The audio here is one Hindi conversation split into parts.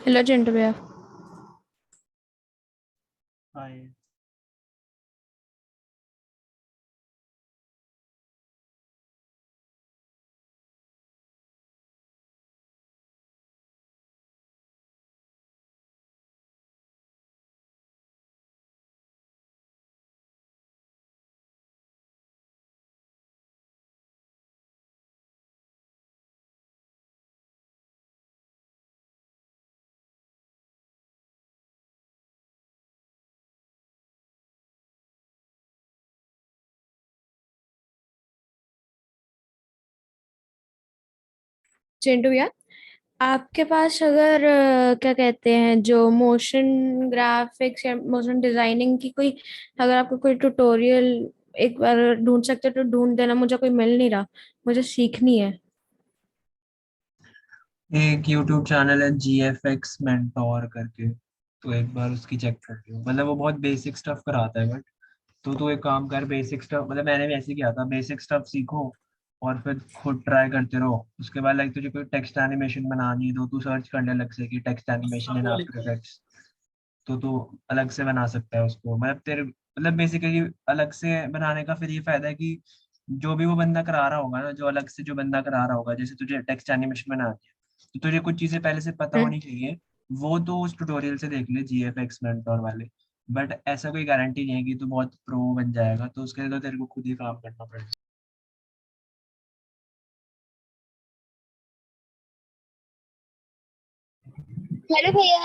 हेलो चिंटू भैया। हाय। चिंटू भैया, आपके पास अगर क्या कहते हैं जो मोशन ग्राफिक्स या मोशन डिजाइनिंग की कोई, अगर आपको कोई ट्यूटोरियल एक बार ढूंढ सकते हो तो ढूंढ देना। मुझे कोई मिल नहीं रहा, मुझे सीखनी है। एक यूट्यूब चैनल है GFX मेंटोर करके। तो एक बार उसकी चेक कर लियो, मतलब वो बहुत बेसिक स्टफ कराता है। बट तो तू एक काम कर, बेसिक स्टफ, मतलब मैंने भी ऐसे किया था, बेसिक स्टफ सीखो और फिर खुद ट्राई करते रहो। उसके बाद लाइक तुझे कोई टेक्स्ट एनिमेशन बनानी है तो तू सर्च कर ले अलग से कि text animation in after effects. तो तू अलग से बना सकता है उसको, मतलब तेरे मतलब बेसिकली अलग से बनाने का फिर ये फायदा है कि जो भी वो बंदा करा रहा होगा ना, जो अलग से जो बंदा करा रहा होगा, जैसे तुझे टेक्स्ट एनिमेशन बनानी है तो तुझे कुछ चीजें पहले से पता हम्म। होनी चाहिए। वो तो उस ट्यूटोरियल से देख ले, GFX मेंटोर वाले। बट ऐसा कोई गारंटी नहीं है कि तू बहुत प्रो बन जाएगा, तो उसके लिए तो तेरे को खुद ही काम करना पड़ेगा। हेलो भैया।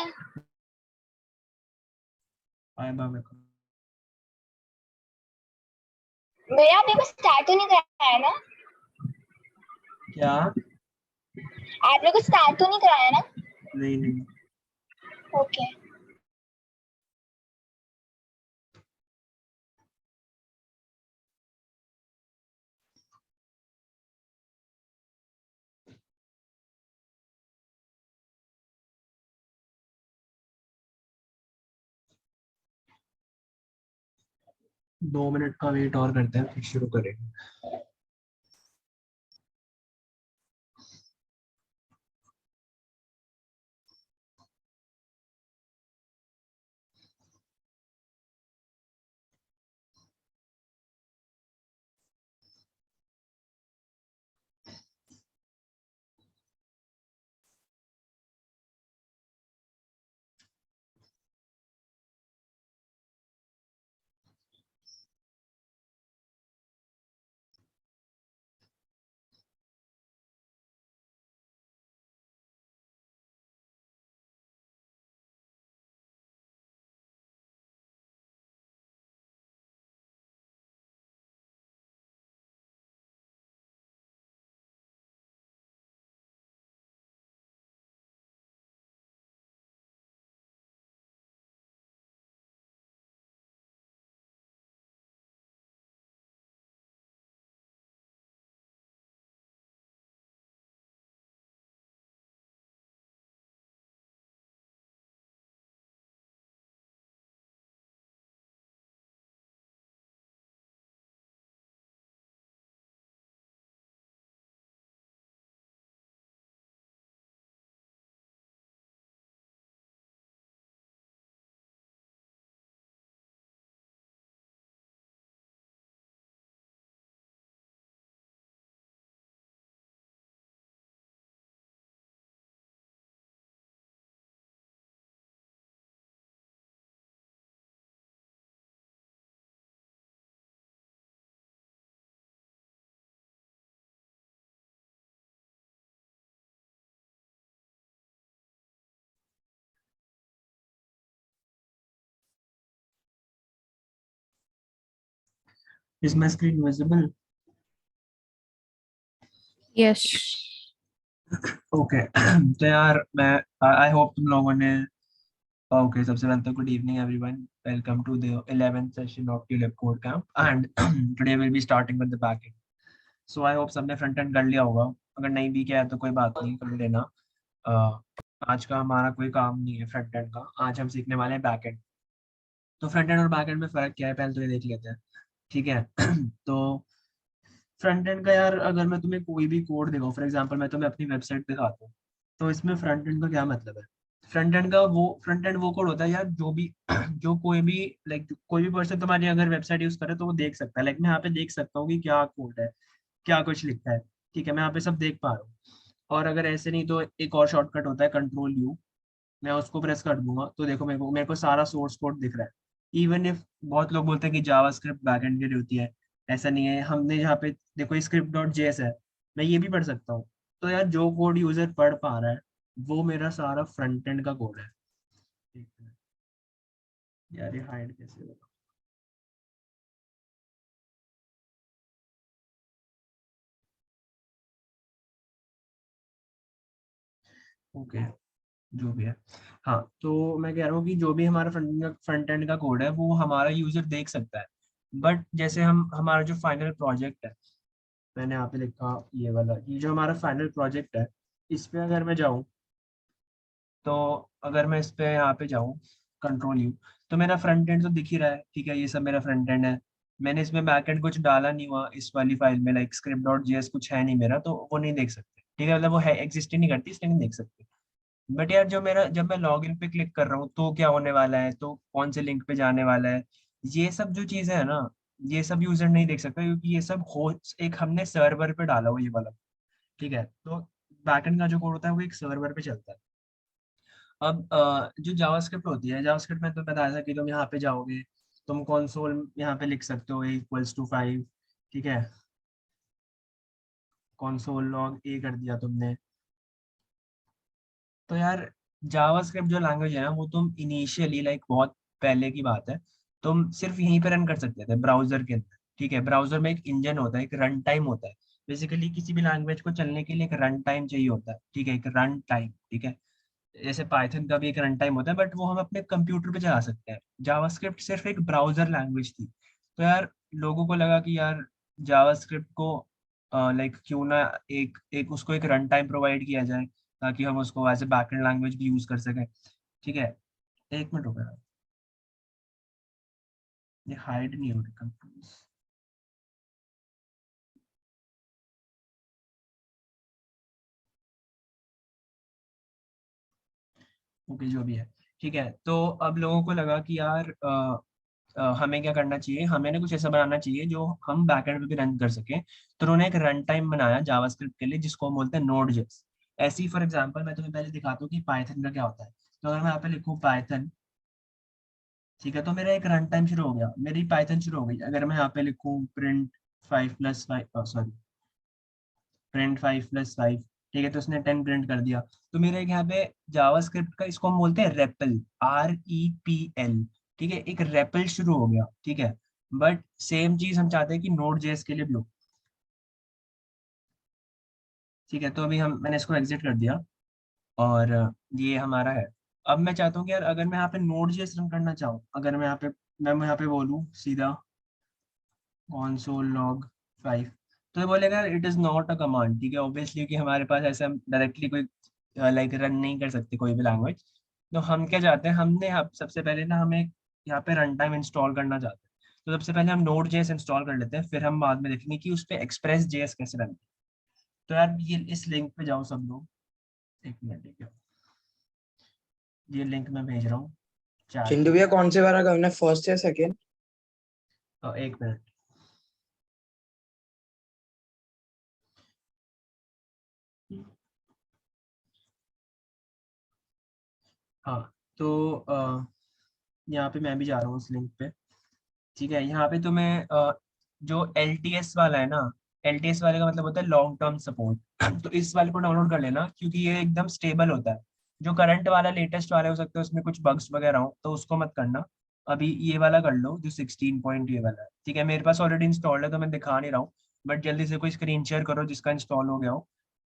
आए बा मेरे को। भैया आपने को स्टार्ट तो नहीं कराया है ना? क्या? आपने को स्टार्ट तो नहीं कराया ना? नहीं नहीं। ओके। 2 मिनट का वेट और करते हैं फिर शुरू करेंगे। 'Is my screen visible? Yes. Okay. तो यार मैं आई होप तुम लोगों ने। ओके, सबसे पहले तो good evening everyone, welcome to the 11th session of tulip code camp and today will be starting with the back end. So I hope सबने फ्रंट एंड कर लिया होगा। अगर नहीं भी किया है तो कोई बात नहीं, कर लेना। अह, आज का हमारा कोई काम नहीं है फ्रंट एंड का, आज हम सीखने वाले हैं बैक एंड। तो फ्रंट एंड और बैक एंड में फ़र्क क्या है पहले तो ये देख लेते हैं। ठीक है। तो फ्रंट एंड का यार, अगर मैं तुम्हें कोई भी कोड दिखाऊँ, फॉर एग्जांपल मैं तुम्हें अपनी वेबसाइट दिखाता हूँ, तो इसमें फ्रंट एंड का क्या मतलब है? फ्रंट एंड वो कोड होता है यार, जो भी जो कोई भी लाइक कोई भी पर्सन तुम्हारी अगर वेबसाइट यूज करे तो वो देख सकता है। लाइक मैं यहाँ पे देख सकता हूँ कि क्या कोड है, क्या कुछ लिखा है। ठीक है, मैं यहाँ पे सब देख पा रहा हूँ। और अगर ऐसे नहीं तो एक और शॉर्टकट होता है कंट्रोल U। मैं उसको प्रेस कर दूंगा तो देखो मेरे को सारा सोर्स कोड दिख रहा है। इवन इफ बहुत लोग बोलते हैं कि जावास्क्रिप्ट बैकएंड के लिए होती है, ऐसा नहीं है। हमने यहाँ पे देखो script.js है, मैं ये भी पढ़ सकता हूँ। तो यार जो कोड यूजर पढ़ पा रहा है वो मेरा सारा फ्रंट एंड का कोड है। एक मिनट, यार ये हाइड कैसे होगा? ओके, जो भी है। हाँ, तो मैं कह रहा हूँ कि जो भी हमारा फ्रंट एंड का कोड है वो हमारा यूजर देख सकता है। बट जैसे हम हमारा जो फाइनल प्रोजेक्ट है, मैंने यहाँ पे लिखा ये वाला, ये जो हमारा फाइनल प्रोजेक्ट है, इस पे अगर मैं जाऊँ, तो अगर मैं इस पे यहाँ पे जाऊँ कंट्रोल U, तो मेरा फ्रंट एंड तो दिख ही रहा है। ठीक है, ये सब मेरा फ्रंट एंड है। मैंने इसमें बैक एंड कुछ डाला नहीं हुआ इस वाली फाइल में, लाइक script.js कुछ है नहीं मेरा, तो वो नहीं देख सकते। ठीक है, मतलब वो है एग्जिस्ट ही नहीं करती, इसलिए नहीं देख सकते। बट यार जो मेरा जब मैं लॉग इन पे क्लिक कर रहा हूँ तो क्या होने वाला है, तो कौन से लिंक पे जाने वाला है, ये सब जो चीजें है ना, ये सब यूजर नहीं देख सकता, क्योंकि ये सब हो एक हमने सर्वर पे डाला हुआ ये वाला। ठीक है, तो बैकएंड का जो कोड होता है वो एक सर्वर पे चलता है। अब जो जावास्क्रिप्ट होती है, जावास्क्रिप्ट में तो बताया था कि तुम यहाँ पे जाओगे, तुम कंसोल यहाँ पे लिख सकते हो A=5। ठीक है, कंसोल लॉग A कर दिया तुमने। तो यार जावास्क्रिप्ट जो लैंग्वेज है ना, वो तुम इनिशियली लाइक बहुत पहले की बात है, तुम सिर्फ यहीं पे रन कर सकते थे ब्राउजर के अंदर। ठीक है, ब्राउजर में एक इंजन होता है, एक रन टाइम होता है। बेसिकली किसी भी लैंग्वेज को चलने के लिए एक रन टाइम चाहिए होता है। ठीक है, एक रन टाइम। ठीक है, जैसे पाइथन का भी एक रन टाइम होता है, बट वो हम अपने कंप्यूटर पे चला सकते हैं। जावास्क्रिप्ट सिर्फ एक ब्राउजर लैंग्वेज थी। तो यार लोगों को लगा कि यार जावास्क्रिप्ट को लाइक क्यों ना एक एक उसको एक रन टाइम प्रोवाइड किया जाए, ताकि हम उसको एज ए बैकएंड लैंग्वेज भी यूज कर सकें। ठीक है, एक मिनट हो गया, ये हाइड नहीं हो रही कंट्रोल्स। ओके, जो भी है। ठीक है, तो अब लोगों को लगा कि यार हमें क्या करना चाहिए, हमें ना कुछ ऐसा बनाना चाहिए जो हम बैकएंड पे भी रन कर सकें। तो उन्होंने एक रन टाइम बनाया जावास्क्रिप्ट के लिए, जिसको हम बोलते हैं नोड.js। ऐसे ही फॉर एग्जांपल मैं तुम्हें पहले दिखाता हूँ कि पाइथन का क्या होता है। तो अगर मैं यहाँ पे लिखूँ पाइथन, ठीक है, तो मेरा एक रन टाइम शुरू हो गया, मेरी पाइथन शुरू हो गई। अगर मैं यहाँ पे लिखूँ प्रिंट 5+5, सॉरी, प्रिंट 5+5, ठीक है, तो उसने 10 प्रिंट कर दिया। तो मेरे एक यहाँ पे जावास्क्रिप्ट का, इसको हम बोलते हैं रेपल, REPL। ठीक है, एक रेपल शुरू हो गया। ठीक है, बट सेम चीज हम चाहते हैं कि नोड.js के लिए भी हो। ठीक है, तो अभी हम मैंने इसको एग्जिट कर दिया और ये हमारा है। अब मैं चाहता हूँ कि यार अगर मैं यहाँ पे नोड.js रन करना चाहूँ, अगर मैं यहाँ पे बोलूँ सीधा console log 5, तो ये बोलेगा it is not a command. ठीक है, ऑब्वियसली कि हमारे पास ऐसे हम डायरेक्टली कोई लाइक रन नहीं कर सकते कोई भी लैंग्वेज। तो हम क्या चाहते हैं, हमने सबसे पहले ना हमें यहाँ पे रन टाइम इंस्टॉल करना चाहते हैं। तो सबसे पहले हम नोड जेएस इंस्टॉल कर लेते हैं, फिर हम बाद में देखेंगे कि उस पर एक्सप्रेस जेएस कैसे रन। तो यार ये इस लिंक पे जाओ सब लोग, एक मिनट, ठीक है, ये लिंक मैं भेज रहा हूँ चैट चिंटू में। भैया कौन से वाला करना है, फर्स्ट या सेकंड? एक मिनट। हाँ, तो यहाँ पे मैं भी जा रहा हूँ उस लिंक पे। ठीक है, यहाँ पे तुम्हें जो LTS वाला है ना, LTS वाले का मतलब होता है लॉन्ग टर्म सपोर्ट। तो इस वाले को डाउनलोड कर लेना, क्योंकि ये एकदम स्टेबल होता है। जो करंट वाला लेटेस्ट वाला हो सकता है उसमें कुछ बग्स वगैरह हो, तो उसको मत करना। अभी ये वाला कर लो जो 16 पॉइंट ये वाला है। ठीक है, मेरे पास ऑलरेडी इंस्टॉल्ड है तो मैं दिखा नहीं रहा हूँ, बट जल्दी से कोई स्क्रीन शेयर करो जिसका इंस्टॉल हो गया हो,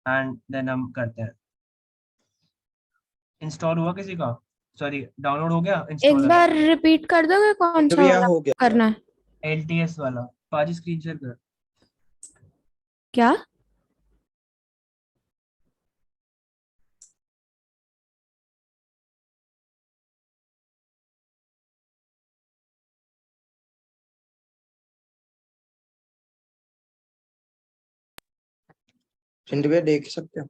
एंड देन हम करते हैं। इंस्टॉल हुआ किसी का? सॉरी, डाउनलोड हो गया एक इंस्टॉलर? बार रिपीट कर दोगे कौन चिंटू सा भैया वाला हो गया। करना है? LTS वाला, पाजी स्क्रीन शेयर कर। क्या? चिंटू भैया देख सकते हो?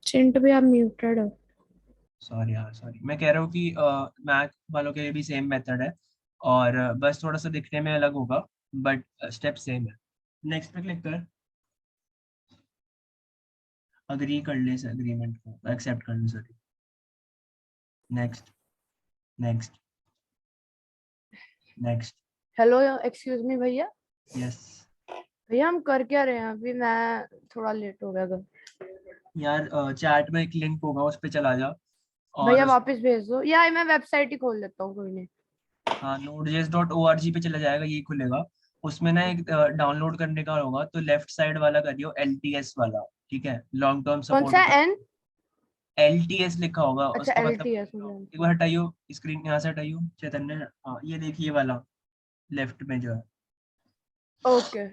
चिंटू भी आप म्यूटेड हो। सॉरी यार, सॉरी। मैं कह रहा हूँ कि मैक वालों के लिए भी सेम मेथड है, और बस थोड़ा सा दिखने में अलग होगा, बट स्टेप सेम है। नेक्स्ट पे क्लिक कर, अग्री कर ले इस एग्रीमेंट को, एक्सेप्ट कर ले, sorry. Next, next, next. Hello, excuse me भैया। यस भैया हम कर क्या रहे हैं अभी? मैं थोड़ा लेट हो गया घर। यार, चैट में एक लिंक होगा, उस पे चला जा। और भैया वापस भेज दो, या मैं वेबसाइट ही खोल लेता हूँ, कोई नहीं। हाँ, node.js.org पे चला जाएगा, ये खुलेगा। उसमें ना एक डाउनलोड करने का होगा, तो लेफ्ट साइड वाला करियो, LTS वाला। ठीक है, लॉन्ग टर्म कौन सपोर्ट सा होता एन? है, LTS लिखा होगा अच्छा, उसका मतलब। LTS। एक बार हटाइयो स्क्रीन, यहाँ से हटाइयो चैतन्य। हाँ, ये देखिए वाला, लेफ्ट में जो है, ओके,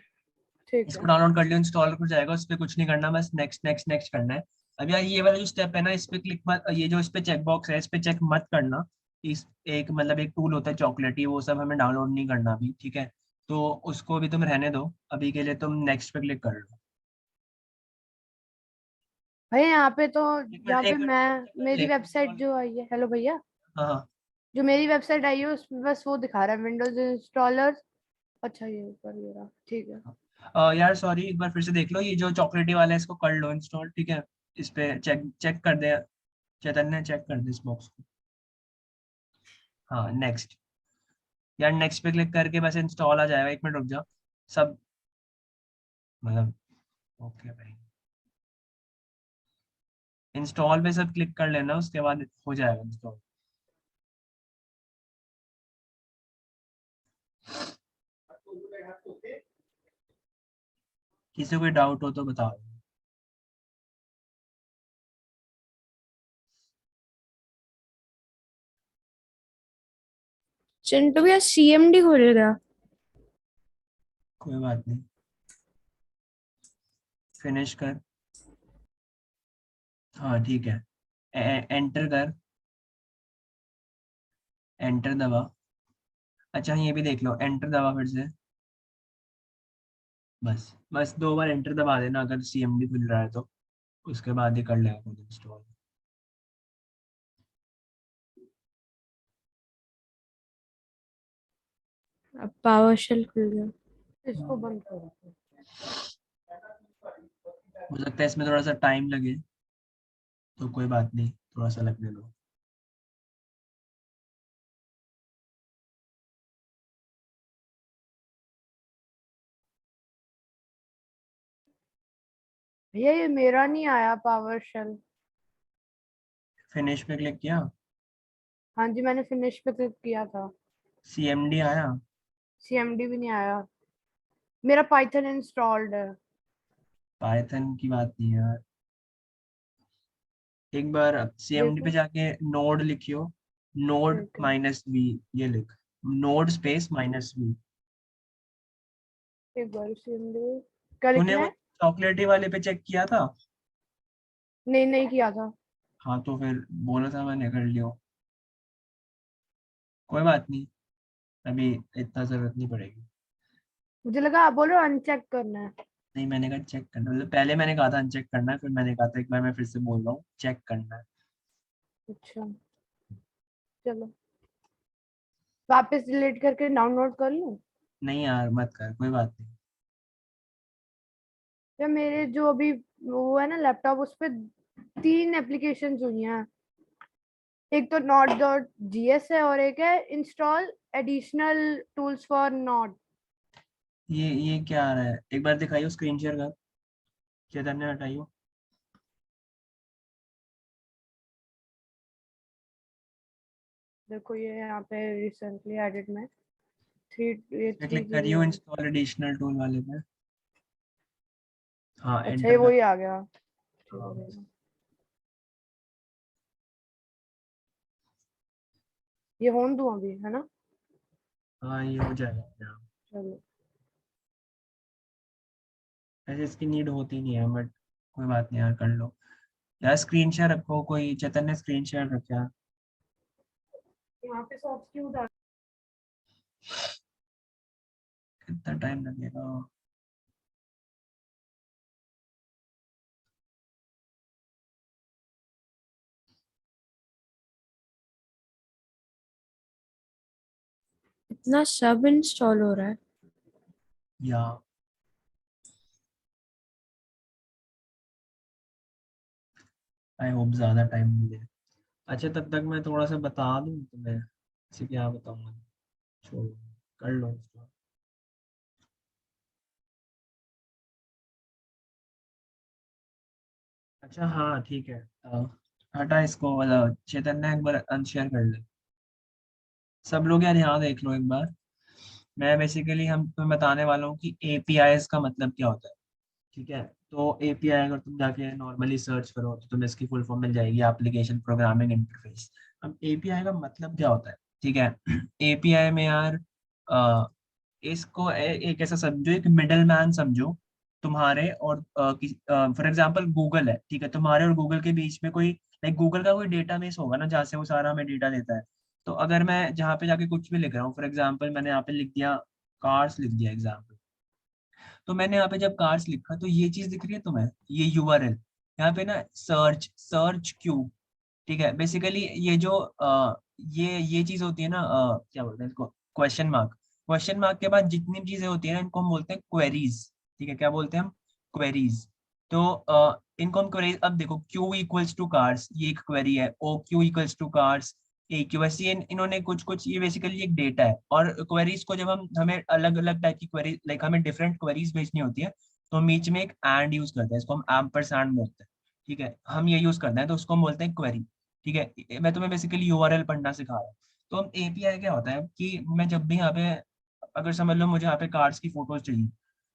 ठीक इसको है। डाउनलोड कर लियो, इंस्टॉल हो जाएगा। उस पर कुछ नहीं करना, बस नेक्स्ट नेक्स्ट नेक्स्ट करना है। अब यार, ये वाला जो स्टेप है ना, इस पे क्लिक मत, ये जो इस पे चेक बॉक्स है, इस पे चेक मत करना। इस एक मतलब एक टूल होता है चॉकलेटी, वो सब हमें डाउनलोड नहीं करना अभी, ठीक है? तो उसको भी तुम रहने दो, अभी के लिए तुम नेक्स्ट पे क्लिक कर लो। भैया यहाँ पे तो, एक यहाँ मिनट, पे एक मिनट, मैं, चेक कर ले, मेरी वेबसाइट इंस्टॉल। जो आई है, हेलो भैया, हाँ हाँ। जो मेरी वेबसाइट आई है उसमें बस वो दिखा रहा है विंडोज इंस्टॉलर। अच्छा, ये ऊपर ये रहा, ठीक है। यार सॉरी, एक बार फिर से देख लो, ये जो चॉकलेटी वाला है, इसको कर लो इंस्टॉल, ठीक है? इस पे चेक चेक कर दे, चैतन्य चेक कर दे इस बॉक्स को। हाँ, नेक्स्ट। यार नेक्स्ट पे क्लिक करके बस इंस्टॉल आ जाएगा, 1 मिनट रुक जा। सब मतलब, ओके भाई, इंस्टॉल पे सब क्लिक कर लेना, उसके बाद हो जाएगा इंस्टॉल। किसी को कोई डाउट हो तो बताओ। चिंटू भैया CMD खुलेगा। कोई बात नहीं, फिनिश कर। हाँ ठीक है, एंटर कर, एंटर दबा। अच्छा, ये भी देख लो, एंटर दबा फिर से। बस बस 2 बार एंटर दबा देना, अगर CMD खुल रहा है तो उसके बाद ही कर लेगा खुद इंस्टॉल। अब पावर शेल खुल गया। इसको बंद करो। हो सकता है इसमें थोड़ा सा टाइम लगे, तो कोई बात नहीं, थोड़ा सा लगने दो। भैया ये मेरा नहीं आया पावर शेल। फिनिश पे क्लिक किया, हाँ जी, मैंने फिनिश पे क्लिक किया था। CMD आया। CMD भी नहीं आया। मेरा पाइथन इंस्टॉल्ड है। पाइथन की बात नहीं है यार, एक बार CMD पे देखो, जाके नोड लिखियो, नोड ठीक है, माइनस वी, ये लिख, नोड स्पेस माइनस वी। एक बार CMD क्या तूने लिखना वो है? चॉकलेटी वाले पे चेक किया था? नहीं, नहीं किया था। हाँ, तो फिर बोला था मैंने, कर लियो। कोई बात नहीं, अभी इतना जरूरत नहीं पड़ेगी। मुझे लगा आप बोल रहे हो अनचेक करना है। नहीं, मैंने कहा चेक करना, मतलब पहले मैंने कहा था अनचेक करना है, फिर मैंने कहा था एक बार मैं फिर से बोल रहा हूँ, चेक करना है। अच्छा, चलो वापस डिलीट करके डाउनलोड कर लूं? नहीं यार, मत कर, कोई बात नहीं। या मेरे जो अभी वो है ना लैपटॉप, उस पे 3 एप्लीकेशन हुई हैं। एक तो node.js है और एक है install additional tools for node. ये क्या आ रहा है, एक बार दिखाइयो, स्क्रीन शेयर कर, चैतन्य हटाइयो। देखो ये यहाँ पे रिसेंटली एडिट में थ्री, ये इसमें 3 क्लिक GB करियो, है। इंस्टॉल एडिशनल टूल वाले पे। हाँ, अच्छा, ये एंटर वही दबा। आ गया। ठीक हाँ है, बस। ये होन दूं अभी, है ना? हाँ, ये हो जाएगा अपने आप। चलो। ऐसे इसकी नीड होती नहीं है, बट कोई बात नहीं यार, कर लो। यार स्क्रीन शेयर रखो, कोई चैतन्य स्क्रीन शेयर रखा। यहाँ पे सॉफ्ट क्यों कितना टाइम लगेगा? इतना सब इंस्टॉल हो रहा है। या आई होप ज्यादा टाइम मिले। अच्छा तब तक मैं थोड़ा सा बता दूं तुम्हें, से क्या बताऊंगा, छोड़ो, कर लो इसको। अच्छा हाँ ठीक है, हटा इसको, मतलब चैतन्य एक बार अनशेयर कर ले, सब लोग यार यहाँ देख लो एक बार। मैं बेसिकली हम तुम्हें बताने वाला हूँ कि एपीआईज का मतलब क्या होता है। ठीक है, तो एपीआई अगर तुम जाके नॉर्मली सर्च करो तो तुम्हें इसकी फुल फॉर्म मिल जाएगी, एप्लीकेशन प्रोग्रामिंग इंटरफेस। अब एपीआई का मतलब क्या होता है, ठीक है। एपीआई में यार इसको एक ऐसा समझो, एक मिडल मैन समझो तुम्हारे और फॉर एग्जांपल गूगल है, ठीक है, तुम्हारे और गूगल के बीच में कोई, लाइक गूगल का कोई डेटाबेस होगा ना जहाँ से वो सारा हमें डेटा देता है। तो अगर मैं जहाँ पे जाके कुछ भी लिख रहा हूँ, फॉर एग्जांपल मैंने यहाँ पे लिख दिया कार्स, लिख दिया एग्जाम्पल, तो मैंने यहाँ पे जब कार्स लिखा तो ये चीज दिख रही है तुम्हें, ये यूआरएल यहाँ पे ना, सर्च सर्च क्यू, ठीक है। बेसिकली ये जो ये चीज होती है ना, क्या बोलते हैं इसको, क्वेश्चन मार्क। क्वेश्चन मार्क के बाद जितनी भी चीजें होती है ना, इनको हम बोलते हैं क्वेरीज, ठीक है। क्या बोलते हैं हम, क्वेरीज। तो इनको हम क्वेरीज, अब देखो क्यू इक्वल्स टू कार्स, ये एक क्वेरी है, O Q equals to cars, A Q, वैसे इन्होंने कुछ कुछ, ये बेसिकली एक डेटा है। और क्वेरीज को जब हम, हमें अलग अलग टाइप की क्वेरी, लाइक हमें डिफरेंट क्वेरीज भेजनी होती है, तो हम बीच में एक एंड यूज करते हैं, इसको हम एम्परसैंड बोलते हैं, ठीक है। हम ये यूज करते हैं तो उसको हम बोलते हैं क्वेरी, ठीक है। मैं तुम्हें बेसिकली यूआरएल पढ़ना सिखा रहा हूँ। तो हम एपीआई क्या होता है कि मैं जब भी यहाँ पे, अगर समझ लो मुझे यहाँ पे कार्ड्स की फोटोज चाहिए,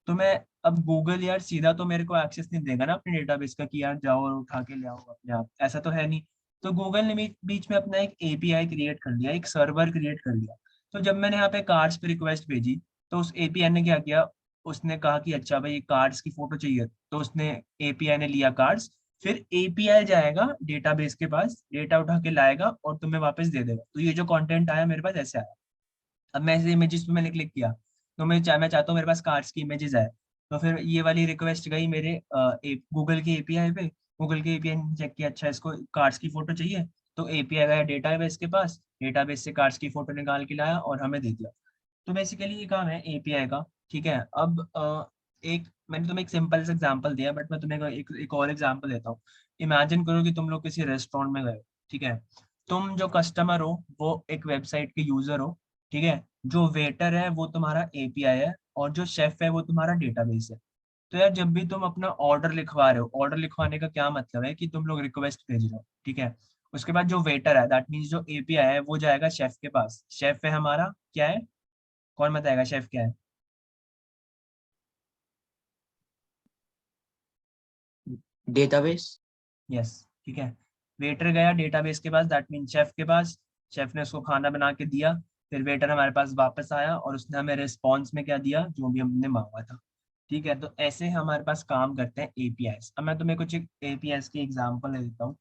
तो मैं, अब गूगल यार सीधा तो मेरे को एक्सेस नहीं देगा ना अपने डेटाबेस का कि यार जाओ और उठा के ले आओ अपने आप, ऐसा तो है नहीं। तो गूगल ने बीच में अपना एक एपीआई क्रिएट कर लिया, एक सर्वर क्रिएट कर लिया। तो जब मैंने यहाँ पे कार्ड्स पे रिक्वेस्ट भेजी, तो उस एपीआई ने क्या किया, उसने कहा कि अच्छा भाई कार्ड्स की फोटो चाहिए, तो उसने, एपीआई ने लिया कार्ड्स, फिर एपीआई जाएगा डेटाबेस के पास, डेटा उठा के लाएगा और तुम्हें वापस दे देगा। तो ये जो कंटेंट आया मेरे पास ऐसे आया। अब मैं ऐसे इमेजेस पे मैंने क्लिक किया, तो मैं चाहता हूँ मेरे पास कार्ड्स की इमेजेस आए, तो फिर ये वाली रिक्वेस्ट गई मेरे गूगल के एपीआई पे। गूगल के एपीआई ने चेक किया, अच्छा इसको कार्ड्स की फोटो चाहिए, तो एपीआई गया डेटाबेस के पास, डेटाबेस से कार्ड्स की फोटो निकाल के लाया और हमें दे दिया। तो बेसिकली ये काम है एपीआई का, ठीक है। अब एक, मैंने तुम्हें एक सिंपल सा एग्जांपल दिया, बट मैं तुम्हें एक और एग्जांपल देता हूँ। इमेजिन करो कि तुम लोग किसी रेस्टोरेंट में गए हो, ठीक है। तुम जो कस्टमर हो वो एक वेबसाइट के यूजर हो, ठीक है। जो वेटर है वो तुम्हारा एपीआई है, और जो शेफ है वो तुम्हारा डेटाबेस है। तो यार जब भी तुम अपना ऑर्डर लिखवा रहे हो, ऑर्डर लिखवाने का क्या मतलब है कि तुम लोग रिक्वेस्ट भेज रहे हो, ठीक है। उसके बाद जो वेटर है, दैट मीन्स जो एपीआई है, वो जाएगा शेफ के पास। शेफ है हमारा क्या है, कौन बताएगा शेफ क्या है? डेटाबेस। यस, ठीक है। वेटर गया डेटाबेस के पास, दैट मीन शेफ के पास। शेफ ने उसको खाना बना के दिया, फिर वेटर हमारे पास वापस आया और उसने हमें रिस्पॉन्स में क्या दिया, जो भी हमने मांगा था, ठीक है। तो ऐसे हमारे पास काम करते हैं एपीआईस। अब मैं तुम्हें कुछ एपीआईस की एग्जांपल दे देता हूँ।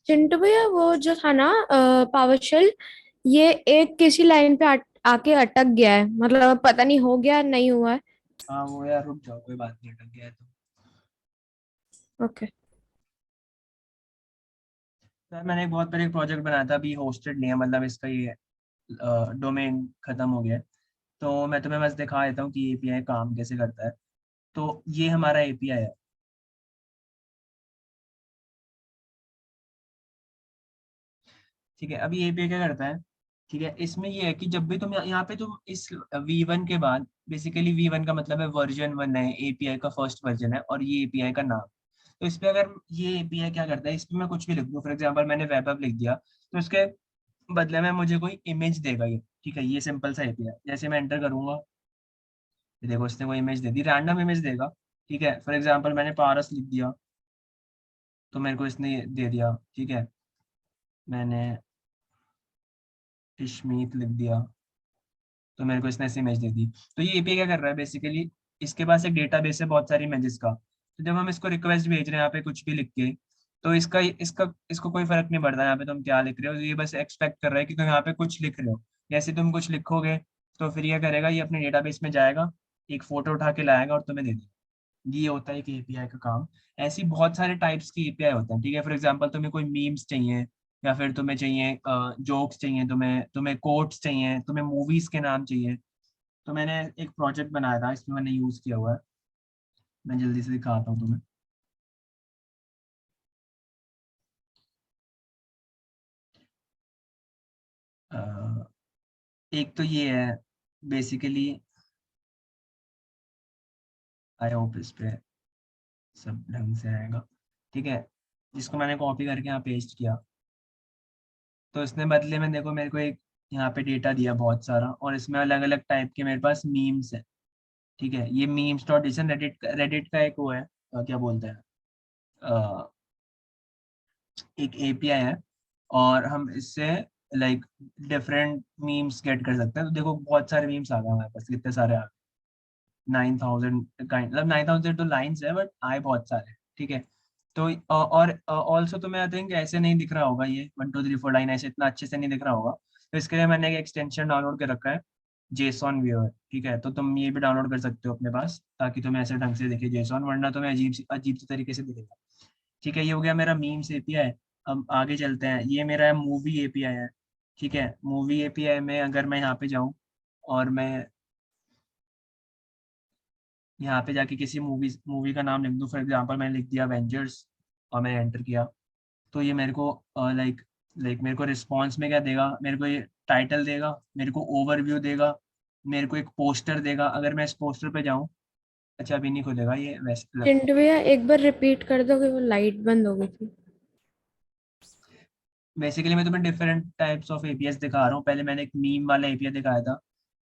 चिंटू भैया वो जो था ना पावरशेल, ये एक किसी लाइन पे आके अटक गया है, मतलब पता नहीं हो गया नहीं हुआ है। हाँ वो यार रुक जाओ, कोई बात नहीं, अटक गया है तो। ओके। सर मैंने एक बहुत बड़ा एक प्रोजेक्ट बनाया था, अभी होस्टेड नहीं है, मतलब इसका ये डोमेन खत्म हो गया है। तो मैं तुम्हें बस दिखा देता हूँ कि एपीआई काम कैसे करता है। तो ये हमारा एपीआई है, ठीक है। अभी एपीआई क्या करता है, ठीक है, इसमें ये है कि जब भी तुम यहाँ पे तुम इस V1 के बाद, बेसिकली V1 का मतलब है वर्जन 1 है, एपीआई का फर्स्ट वर्जन है, और ये एपीआई का नाम। तो इस पे अगर ये एपीआई क्या करता है, इस पे मैं कुछ भी लिख दूँ, फॉर एग्जांपल मैंने वेब ऐप लिख दिया, तो इसके बदले में मुझे कोई इमेज देगा ये, ठीक है। ये सिंपल सा एपीआई, जैसे मैं एंटर करूंगा, ये देखो इसने कोई इमेज दे दी, रैंडम इमेज देगा, ठीक है। फॉर एग्जाम्पल मैंने पारस लिख दिया, तो मेरे को इसने ये दे दिया, ठीक है। मैंने इश्मीत लिख दिया, तो मेरे को इसने ऐसी इमेज दे दी। तो ये एपीआई क्या कर रहा है बेसिकली, इसके पास एक डेटाबेस है बहुत सारी इमेजेस का, तो जब हम इसको रिक्वेस्ट भेज रहे हैं यहाँ पे कुछ भी लिख के, तो इसका इसका इसको कोई फर्क नहीं पड़ता यहाँ पे तुम क्या लिख रहे हो, ये बस एक्सपेक्ट कर रहा है कि तुम यहाँ पे कुछ लिख रहे हो। जैसे तुम कुछ लिखोगे, तो फिर ये करेगा, ये अपने डेटाबेस में जाएगा, एक फोटो उठा के लाएगा और तुम्हें दे देगा। ये होता है कि एपीआई का काम। ऐसी बहुत सारे टाइप्स की एपीआई होते हैं, ठीक है। फॉर एग्जांपल तुम्हें कोई मीम्स चाहिए, या फिर तुम्हें चाहिए जोक्स चाहिए, तुम्हें तुम्हें कोट्स चाहिए, तुम्हें मूवीज के नाम चाहिए। तो मैंने एक प्रोजेक्ट बनाया था, इसमें मैंने यूज किया हुआ है। मैं जल्दी से दिखाता हूँ तुम्हें। अ, एक तो ये है बेसिकली, आई होप इस पे सब ढंग से आएगा, ठीक है, जिसको मैंने कॉपी करके यहाँ पेस्ट किया। तो इसने बदले में देखो मेरे को एक यहाँ पे डेटा दिया बहुत सारा, और इसमें अलग अलग टाइप के मेरे पास मीम्स है, ठीक है। ये मीम्स डॉट डिसन रेडिट रेडिट का एक वो है, क्या बोलते हैं, एक एपीआई है, और हम इससे लाइक डिफरेंट मीम्स गेट कर सकते हैं। तो देखो बहुत सारे मीम्स आ गए हमारे पास, कितने सारे आ गए, 9,000 काइंड, मतलब 9,000 तो लाइन्स है बट आए बहुत सारे, ठीक है। तो और ऑल्सो तुम्हें आई थिंक ऐसे नहीं दिख रहा होगा, ये 1 2 3 4 लाइन ऐसे इतना अच्छे से नहीं दिख रहा होगा। तो इसके लिए मैंने एक एक्सटेंशन डाउनलोड कर रखा है, जेसॉन व्यूअर, ठीक है। तो तुम ये भी डाउनलोड कर सकते हो अपने पास, ताकि तुम्हें ऐसे ढंग से दिखे जेसॉन, वरना तुम्हें अजीब सी तरीके से दिखेगा, ठीक है। ये हो गया मेरा मीम्स एपीआई। अब आगे चलते हैं, ये मेरा है मूवी एपीआई है, ठीक है। मूवी एपीआई में अगर मैं यहाँ पे जाऊँ और मैं यहाँ पे जाके किसी मूवी का नाम लिख दूँ, फॉर एग्जांपल मैंने लिख दिया एवेंजर्स, और मैंने एंटर किया, तो ये मेरे को लाइक लाइक मेरे को रिस्पॉन्स में क्या देगा, मेरे को ये टाइटल देगा, मेरे को ओवरव्यू देगा, मेरे को एक पोस्टर देगा। अगर मैं इस पोस्टर पे जाऊँ, अच्छा अभी नहीं खुलेगा ये वैसे। चिंटू भैया एक बार रिपीट कर दो कि वो लाइट बंद हो गई थी। बेसिकली मैं तुम्हें डिफरेंट टाइप्स ऑफ एपीएस दिखा रहा हूँ। पहले मैंने एक मीम वाला एपीआई दिखाया था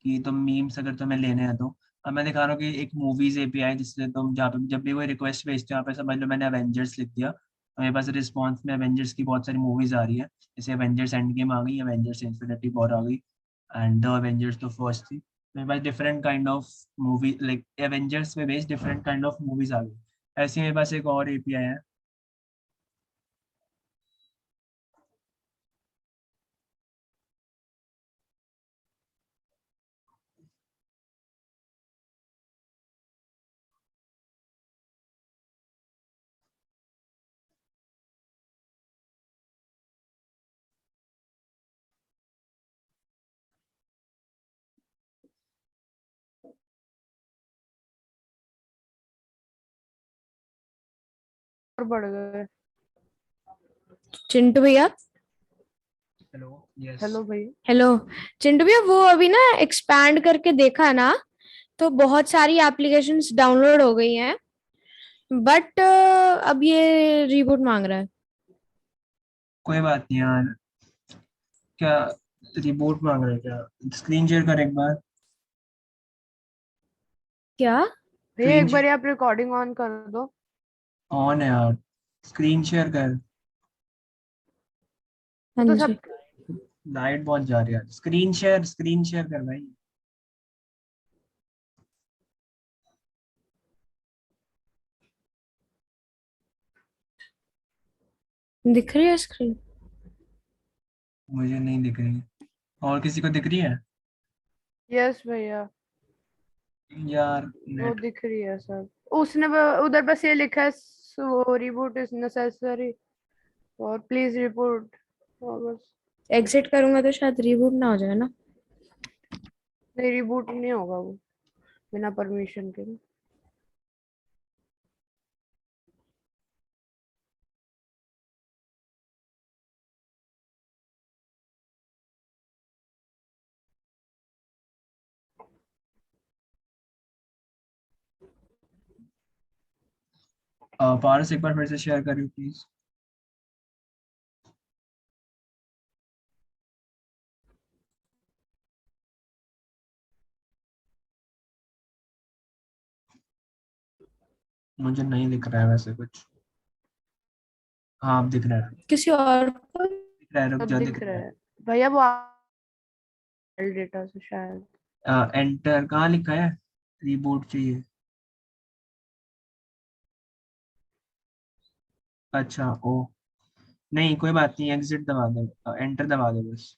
कि तुम मीम्स अगर तुम्हें लेने हैं तो। अब मैं दिखा रहा हूँ कि एक मूवीज एपीआई, जिससे तुम जहाँ पे जब भी कोई रिक्वेस्ट भेजते हो, यहाँ पे समझ लो मैंने एवेंजर्स लिख दिया, तो मेरे पास रिस्पॉन्स में एवेंजर्स की बहुत सारी मूवीज आ रही है। जैसे एवेंजर्स एंड गेम आ गई, एवेंजर्स इन्फिनिटी वॉर आ गई, एंड द एवेंजर्स तो फर्स्ट थी। मेरे पास different kind of movie, like Avengers में based different kind of movies आ गई। ऐसे ही मेरे पास एक और एपीआई है। और बढ़ गए। चिंटू भैया, हेलो, यस। हेलो भाई। हेलो। चिंटू भैया वो अभी ना एक्सपैंड करके देखा ना, तो बहुत सारी एप्लीकेशंस डाउनलोड हो गई हैं, बट अब ये रिबूट मांग रहा है। कोई बात नहीं यार, क्या रिपोर्ट मांग रहे हैं क्या? स्क्रीन शेयर कर एक बार। क्या? भैया स्क्रीन एक बार आप रिकॉर्डिंग ऑन कर दो। ऑन है यार, स्क्रीन शेयर कर। वो हाँ तो जी। सब लाइट बहुत जा रही है, स्क्रीन शेयर कर भाई। दिख रही है स्क्रीन? मुझे नहीं दिख रही, और किसी को दिख रही है? यस भैया यार वो नेट। दिख रही है सब। उसने उधर बस ये लिखा है रिबूट इज नेसेसरी और प्लीज रिपोर्ट, और बस। एग्जिट करूंगा तो शायद रिबूट ना हो जाए ना। नहीं रिबूट नहीं होगा वो बिना परमिशन के। पारस एक बार फिर से शेयर करियो प्लीज। मुझे नहीं दिख रहा है वैसे कुछ। हाँ अब दिख रहा है, किसी और को? दिख रहा है, रुक अब जा, दिख दिख रहा रहा है भैया वो डेटा से शायद। है। एंटर कहाँ लिखा है? रिबूट चाहिए। अच्छा ओ, नहीं कोई बात नहीं, एग्जिट दबा दे, एंटर दबा दे बस।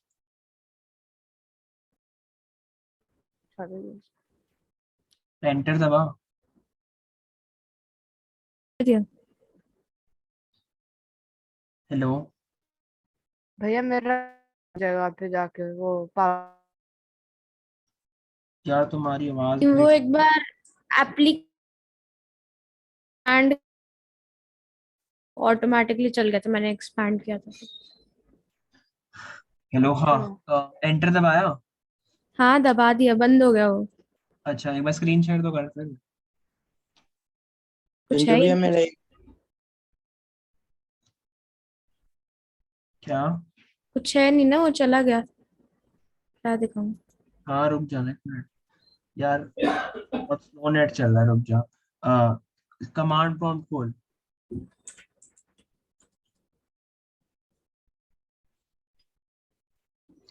एंटर दबा। हेलो। भैया मेरा जगह पे जाके वो यार तुम्हारी आवाज वो ब्रेक। एक बार एप्लीकेंड ऑटोमेटिकली चल गया था, मैंने एक्सपैंड किया था। हेलो, हाँ। अच्छा। एंटर दबाया? हाँ दबा दिया, बंद हो गया वो। अच्छा, एक बार स्क्रीन शेयर तो कर फिर। कुछ है पिंटू ही भैया नहीं। मेरा क्या? कुछ है नहीं ना, वो चला गया। क्या दिखाऊं? हाँ, रुक जाना एक मिनट यार, बहुत स्लो नेट चल रहा है, रुक जा। कमांड प्रॉम्प्ट खोल।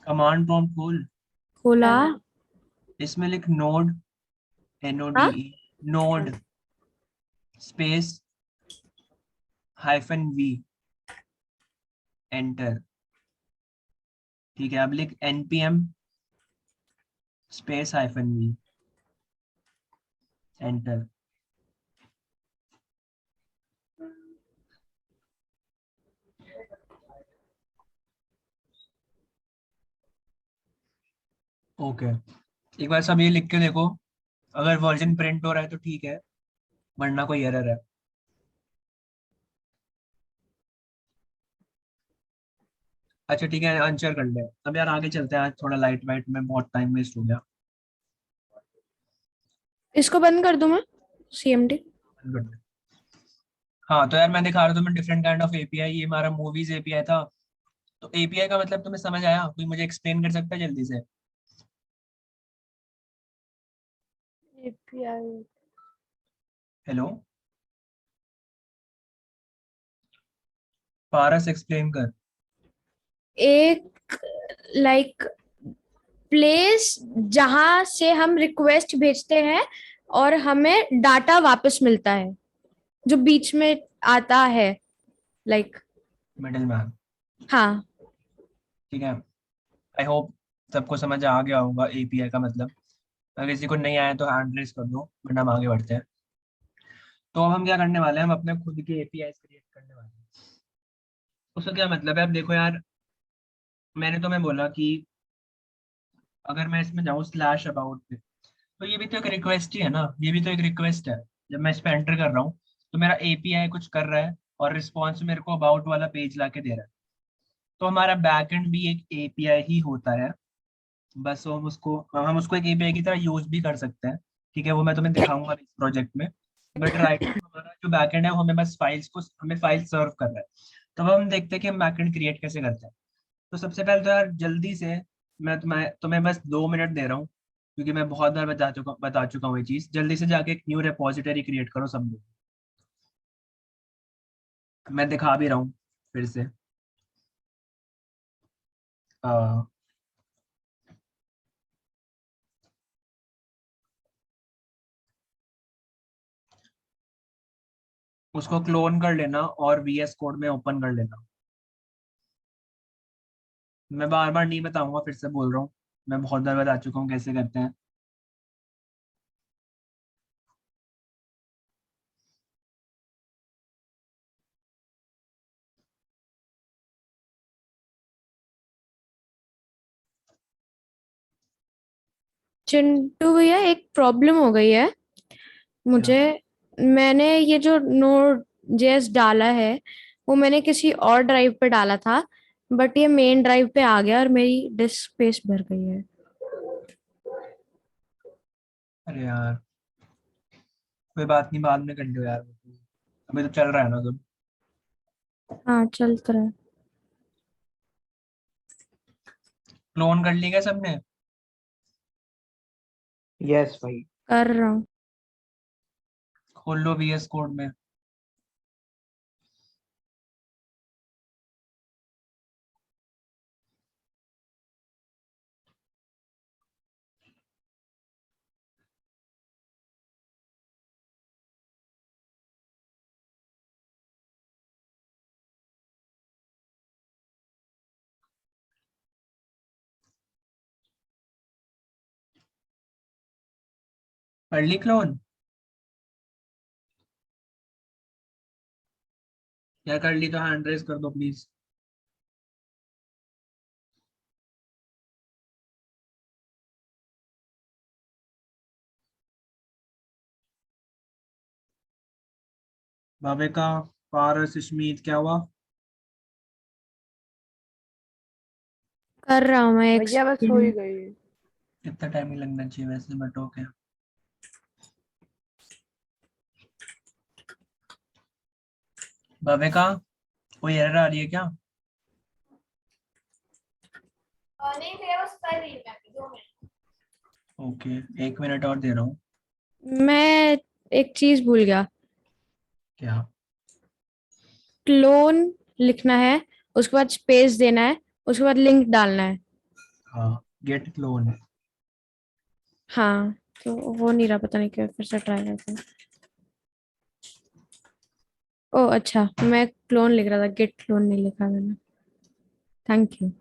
कमांड प्रॉम्प्ट खोल। खोला। मैंने इसमें लिख नोड, हाँ। NODE, node space -V, enter. ठीक है, अब लिख npm space -V, enter. Okay, एक बार सब ये लिख के देखो, अगर वर्जन प्रिंट हो रहा है तो ठीक है, वरना कोई एरर है। अच्छा ठीक है, आंसर कर ले। अब यार आगे चलते हैं, आज थोड़ा लाइट वाइट में बहुत टाइम वेस्ट हो गया। इसको बंद कर दूं मैं, CMD? बंद कर दे। हाँ तो यार मैं दिखा रहा था, तुम्हें डिफरेंट काइंड ऑफ एपीआई, ये हमारा मूवीज एपीआई था। तो एपीआई का मतलब तुम्हें समझ आया? कोई मुझे एक्सप्लेन कर सकता है जल्दी से? API हेलो, पारस एक्सप्लेन कर। एक लाइक प्लेस जहां से हम रिक्वेस्ट भेजते हैं और हमें डाटा वापस मिलता है, जो बीच में आता है, लाइक। Middle man. हाँ। ठीक है, आई होप सबको समझ आ गया होगा एपीआई का मतलब। अगर किसी को नहीं आया तो हैंड रेस कर दो, वरना हम आगे बढ़ते हैं। तो अब हम क्या करने वाले हैं, हम अपने खुद के एपीआई क्रिएट करने वाले हैं। उसका क्या मतलब है, अब देखो यार, मैंने तुम्हें बोला कि अगर मैं इसमें जाऊँ स्लैश अबाउट पे, तो ये भी तो एक रिक्वेस्ट ही है ना, ये भी तो एक रिक्वेस्ट है। जब मैं इस पे एंटर कर रहा हूँ तो मेरा एपीआई कुछ कर रहा है, और रिस्पॉन्स मेरे को अबाउट वाला पेज ला के दे रहा है। तो हमारा बैकएंड भी एक एपीआई ही होता है। बस हम उसको एक एपीआई की तरह यूज भी कर सकते हैं। ठीक है, वो मैं तुम्हें दिखाऊंगा इस प्रोजेक्ट में। बट राइट, हमारा जो बैकएंड है वो हमें बस हमें फाइल सर्व कर रहा है। तो अब हम देखते हैं कि हम बैकएंड क्रिएट कैसे करते हैं। तो सबसे पहले तो यार जल्दी से, मैं तुम्हें बस 2 मिनट दे रहा हूँ, क्योंकि मैं बहुत बार बता चुका हूँ ये चीज। जल्दी से जाके एक न्यू रेपोजिटरी क्रिएट करो सब लोग। मैं दिखा भी रहा हूँ फिर से। आ, उसको क्लोन कर लेना और VS कोड में ओपन कर लेना। मैं बार बार नहीं बताऊंगा, फिर से बोल रहा हूँ, मैं बहुत बार बता चुका हूँ कैसे करते हैं। चिंटू भैया, एक प्रॉब्लम हो गई है क्या? मुझे। मैंने ये जो नोड जेएस डाला है, वो मैंने किसी और ड्राइव पे डाला था, बट ये मेन ड्राइव पे आ गया और मेरी डिस्क स्पेस भर गई है। अरे यार, कोई बात नहीं, बाद में कर लो यार, अभी तो चल रहा है ना सब। हाँ चल तो रहा है। क्लोन कर ली क्या सबने? यस भाई। कर रहा हूँ। खोल लो VS कोड में। कर ली क्लोन? यार कर ली तो हैंड रेस कर दो प्लीज। भाविका, पारस, स्मित, क्या हुआ? कर रहा हूँ मैं एक भैया बस हो ही गई। इतना टाइम ही लगना चाहिए वैसे, बट ओके। भाविका, कोई एरर आ रही है क्या? नहीं भैया बस कर रही हूँ मैं अभी, 2 मिनट। ओके, 1 मिनट और दे रहा हूँ। मैं एक चीज भूल गया। क्या? क्लोन लिखना है, उसके बाद स्पेस देना है, उसके बाद लिंक डालना है। हाँ, गेट क्लोन। हाँ, तो वो नहीं रहा, पता नहीं क्यों, फिर से ट्राई करते हैं। ओ अच्छा, मैं क्लोन लिख रहा था, गेट क्लोन नहीं लिखा मैंने। Thank you.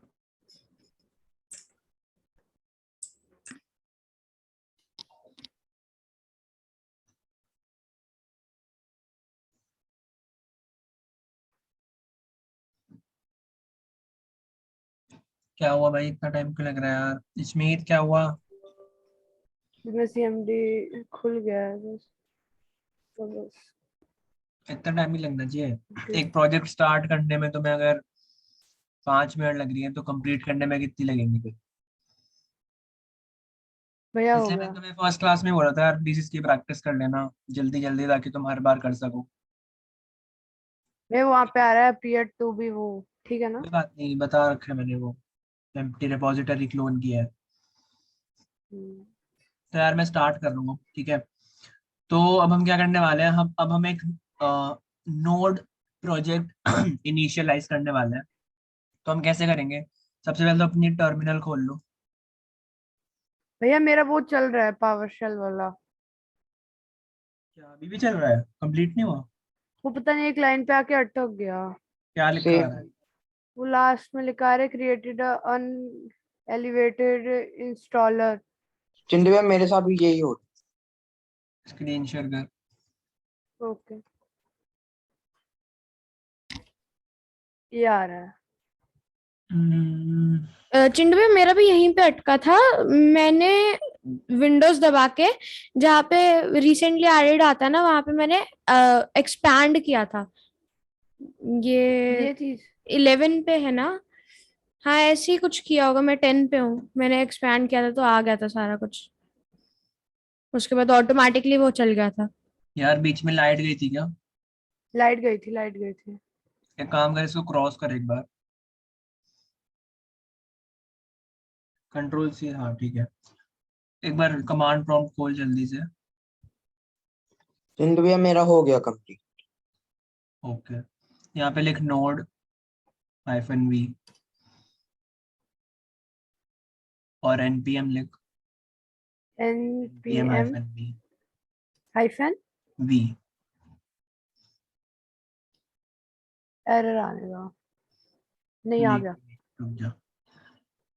क्या हुआ भाई, इतना टाइम क्यों लग रहा है यार? स्मित, क्या हुआ? इसमें CMD खुल गया है बस, तो बस इतना टाइम ही लगना चाहिए। okay। एक प्रोजेक्ट स्टार्ट करने में तुम्हें अगर 5 मिनट लग रही है तो कंप्लीट करने में कितनी लगेंगी फिर? भैया हो इसलिए मैं गया। तुम्हें फर्स्ट क्लास में बोला था यार, प्लीज इसकी प्रैक्टिस कर लेना जल्दी जल्दी, ताकि तुम हर बार कर सको। मैं वहां पे आ रहा है पीयर टू भी, वो ठीक है ना। कोई बात नहीं, बता रखा है मैंने, वो एम्प्टी रिपोजिटरी क्लोन किया है। हम्म। तो यार मैं स्टार्ट कर लूंगा, ठीक है। तो अब हम क्या करने वाले हैं, हम एक नोड प्रोजेक्ट इनिशियलाइज करने वाले हैं। तो हम कैसे करेंगे? सबसे पहले तो अपनी टर्मिनल खोल लो। भैया मेरा वो चल रहा है पावर शेल वाला। क्या अभी भी चल रहा है? कंप्लीट नहीं हुआ? वो पता नहीं एक लाइन पे आके अटक गया। क्या लिखा आ रहा सेम। है? वो लास्ट में लिखा है created an elevated installer. Chintu भैया मेरे साथ भी यही हो स्क्रीन शेयर कर। ओके, ये आ रहा है। चिंटू भैया, मेरा भी यहीं पे अटका था। मैंने विंडोज दबा के, जहाँ पे रिसेंटली एडेड आता है ना, वहां पे मैंने एक्सपैंड किया था। ये ये चीज 11 पे है ना? हाँ, ऐसे ही कुछ किया होगा। मैं 10 पे हूँ, मैंने एक्सपैंड किया था तो आ गया था सारा कुछ। उसके बाद ऑटोमेटिकली वो चल गया था। यार बीच में लाइट गई थी क्या? लाइट गई थी, लाइट गई थी। एक काम कर, इसको क्रॉस कर एक बार। कंट्रोल सी, हाँ ठीक है। एक बार कमांड प्रॉम्प्ट खोल जल्दी से। चिंटू भैया मेरा हो गया कंप्लीट। ओके, यहाँ पे लिख नोड -v और npm लिख। npm npm -v hyphen v। Error आने दो। नहीं आ नहीं, गया। रुक जा।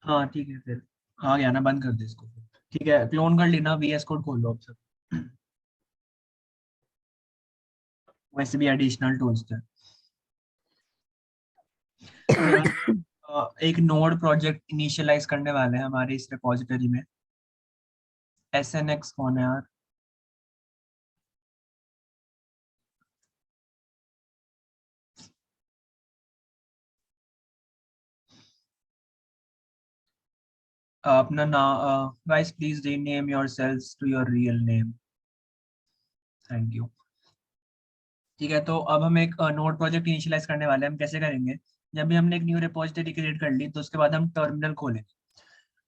हाँ ठीक है फिर, आ गया ना, बंद कर दे इसको। ठीक है, क्लोन कर लेना, VS कोड खोल लो अब सब। वैसे भी एडिशनल टूल्स थे। तो यार एक नोड प्रोजेक्ट इनिशियलाइज करने वाले हैं हमारे इस रिपॉजिटरी में। SNX कौन है यार? अपना नाम, guys please rename yourselves to your real name. Thank you. ठीक है, तो अब हम एक नोड प्रोजेक्ट इनिशियलाइज करने वाले हैं। हम कैसे करेंगे? जब भी हमने एक न्यू रिपॉजिटरी क्रिएट कर ली तो उसके बाद हम टर्मिनल खोलेंगे।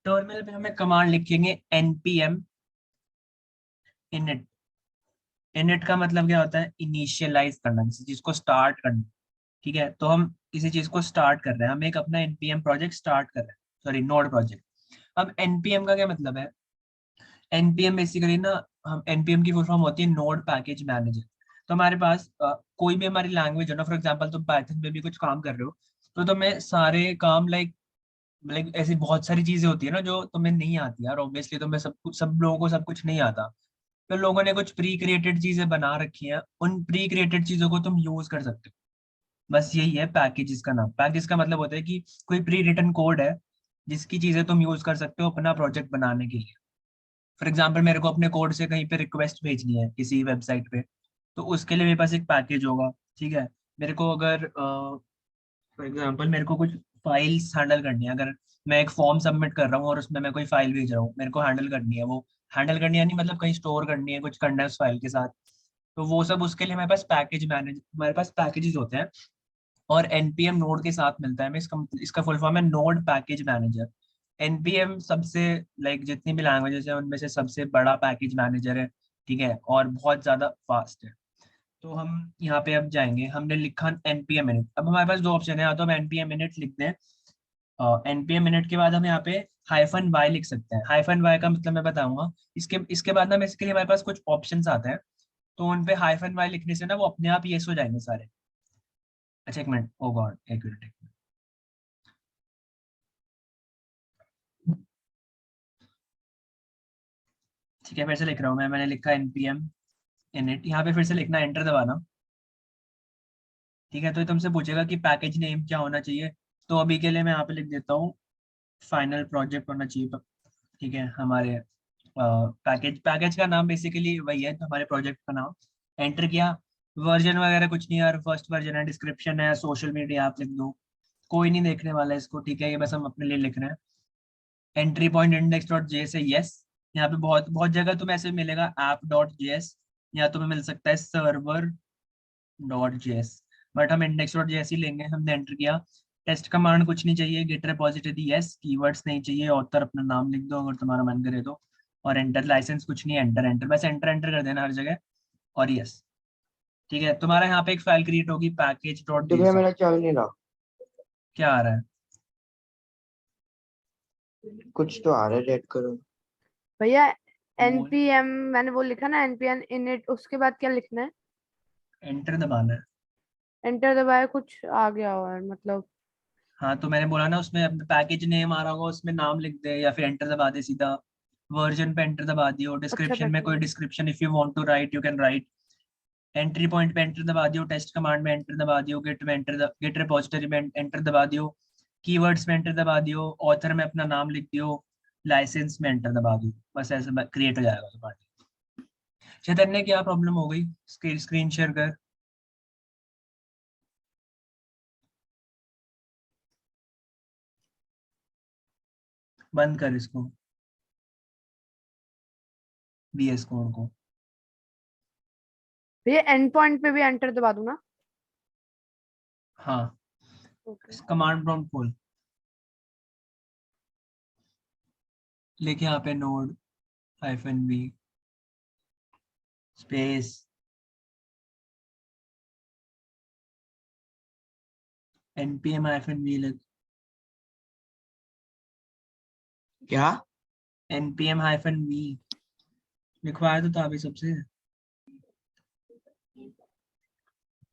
टर्मिनल पे हमें कमांड लिखेंगे npm init। इनिट का मतलब क्या होता है? इनिशियलाइज करना, किसी चीज को स्टार्ट करना। ठीक है, तो हम किसी चीज को स्टार्ट कर रहे हैं, हम एक अपना npm प्रोजेक्ट स्टार्ट कर रहे हैं, सॉरी नोड प्रोजेक्ट। अब npm का क्या मतलब है? npm बेसिकली ना, हम npm की फुल फॉर्म होती है नोड पैकेज मैनेजर। तो हमारे पास कोई भी हमारी लैंग्वेज हो ना, फॉर एग्जांपल तुम पाइथन में भी कुछ काम कर रहे हो, तो तुम्हें सारे काम लाइक लाइक ऐसी बहुत सारी चीजें होती है ना जो तुम्हें नहीं आती यार। ऑब्वियसली तुम्हें सब कुछ, सब लोगों को सब कुछ नहीं आता। तो लोगों ने कुछ प्री क्रिएटेड चीजें बना रखी हैं, उन प्री क्रिएटेड चीजों को तुम यूज कर सकते हो। बस यही है पैकेजेस का नाम। पैकेज का मतलब होता है कि कोई प्री रिटन कोड है जिसकी चीजें तुम यूज कर सकते हो अपना प्रोजेक्ट बनाने के लिए। फॉर एग्जाम्पल मेरे को अपने कोड से कहीं पे रिक्वेस्ट भेजनी है किसी वेबसाइट पे, तो उसके लिए मेरे पास एक पैकेज होगा, ठीक है। मेरे को अगर फॉर एग्जांपल मेरे को कुछ फाइल्स हैंडल करनी है, अगर मैं एक फॉर्म सबमिट कर रहा हूँ और उसमें मैं कोई फाइल भेज रहा हूँ, मेरे को हैंडल करनी है, वो हैंडल करनी है नहीं मतलब कहीं स्टोर करनी है, कुछ करना है उस फाइल के साथ, तो वो सब उसके लिए मेरे पास पैकेजेस होते हैं। और एनपीएम नोड के साथ मिलता है। मैं इसका फुल फॉर्म है नोड पैकेज मैनेजर। एनपीएम सबसे लाइक जितनी भी लैंग्वेजेस है उनमें से सबसे बड़ा पैकेज मैनेजर है, ठीक है, और बहुत ज्यादा फास्ट है। तो हम यहाँ पे अब जाएंगे, हमने लिखा npm init। अब हमारे पास दो ऑप्शन है, या तो हम npm init लिख दें, npm init के बाद हम यहाँ पे हाइफन वाई लिख सकते हैं। हाइफन वाई का मतलब मैं बताऊंगा। इसके इसके बाद ना बेसिकली हमारे पास कुछ ऑप्शंस आते हैं, तो उन पे हाइफन वाई लिखने से ना वो अपने आप येस हो जाएंगे सारे। अच्छा एक मिनट, ओ गॉड, एक मिनट एक मिनट। ठीक है, फिर से लिख रहा हूँ मैंने लिखा npm init, यहाँ पे फिर से लिखना, एंटर दबाना, ठीक है। तो ये तुमसे पूछेगा कि पैकेज नेम क्या होना चाहिए, तो अभी के लिए मैं यहाँ पे लिख देता हूँ फाइनल प्रोजेक्ट होना चाहिए, ठीक है। हमारे पैकेज पैकेज का नाम बेसिकली वही है, तो हमारे प्रोजेक्ट का नाम एंटर किया। वर्जन वगैरह कुछ नहीं यार, फर्स्ट वर्जन है, डिस्क्रिप्शन है सोशल मीडिया आप लिख दो, कोई नहीं देखने वाला है इसको, ठीक है, ये बस हम अपने लिए लिख रहे हैं। Entry point index dot JS है, यस। यहाँ पे बहुत बहुत जगह तुम्हें ऐसे मिलेगा ऐप डॉट जेएस, या तुम्हें मिल सकता है सर्वर डॉट जेएस, बट हम इंडेक्स डॉट जेएस ही लेंगे। हमने एंटर किया। टेस्ट कमांड कुछ नहीं चाहिए, गिट रेपॉजिटरी यस, कीवर्ड्स नहीं चाहिए, ऑथर अपना नाम लिख दो अगर तुम्हारा मन करे तो, और एंटर। लाइसेंस कुछ नहीं, एंटर एंटर, बस एंटर एंटर कर देना हर जगह, और यस, ठीक है। तुम्हारा यहाँ पे एक फाइल क्रिएट होगी पैकेज डॉट तो भैया जेसॉन। मेरा चल नहीं रहा। क्या आ रहा है? कुछ तो आ रहा है, रेड करो। भैया बोल, npm मैंने वो लिखा ना npm init, उसके बाद क्या लिखना है? एंटर दबाना है। एंटर दबाया, कुछ आ गया और मतलब? हाँ तो मैंने बोला ना, उसमें पैकेज नेम आ रहा होगा, उसमें नाम लिख दे या फिर एंटर दबा दे सीधा। वर्जन पे एंटर दबा दियो, अच्छा डिस्क्रिप्शन में पैकेज। कोई description if you want to write you can write. Entry point पे एंटर दबा दियो, टेस्ट कमांड में एंटर दबा दियो, गिट में एंटर, गिट रिपोजिटरी में एंटर दबा दियो, कीवर्ड्स में एंटर दबा दियो, ऑथर में अपना नाम लिख दियो, लाइसेंस में एंटर दबा दियो, बस ऐसे क्रिएट हो जाएगा तुम्हारा। चैतन्य क्या प्रॉब्लम हो गई? स्क्रीन शेयर कर। बंद कर इसको, VS कोड को। भैया एंड पॉइंट पे भी एंटर दबा दूं ना? हाँ, ओके। कमांड प्रॉम्प्ट खोल, लेके यहाँ पे नोड -v स्पेस npm-v लिख, क्या? npm-v लिखवाया तो था अभी सबसे।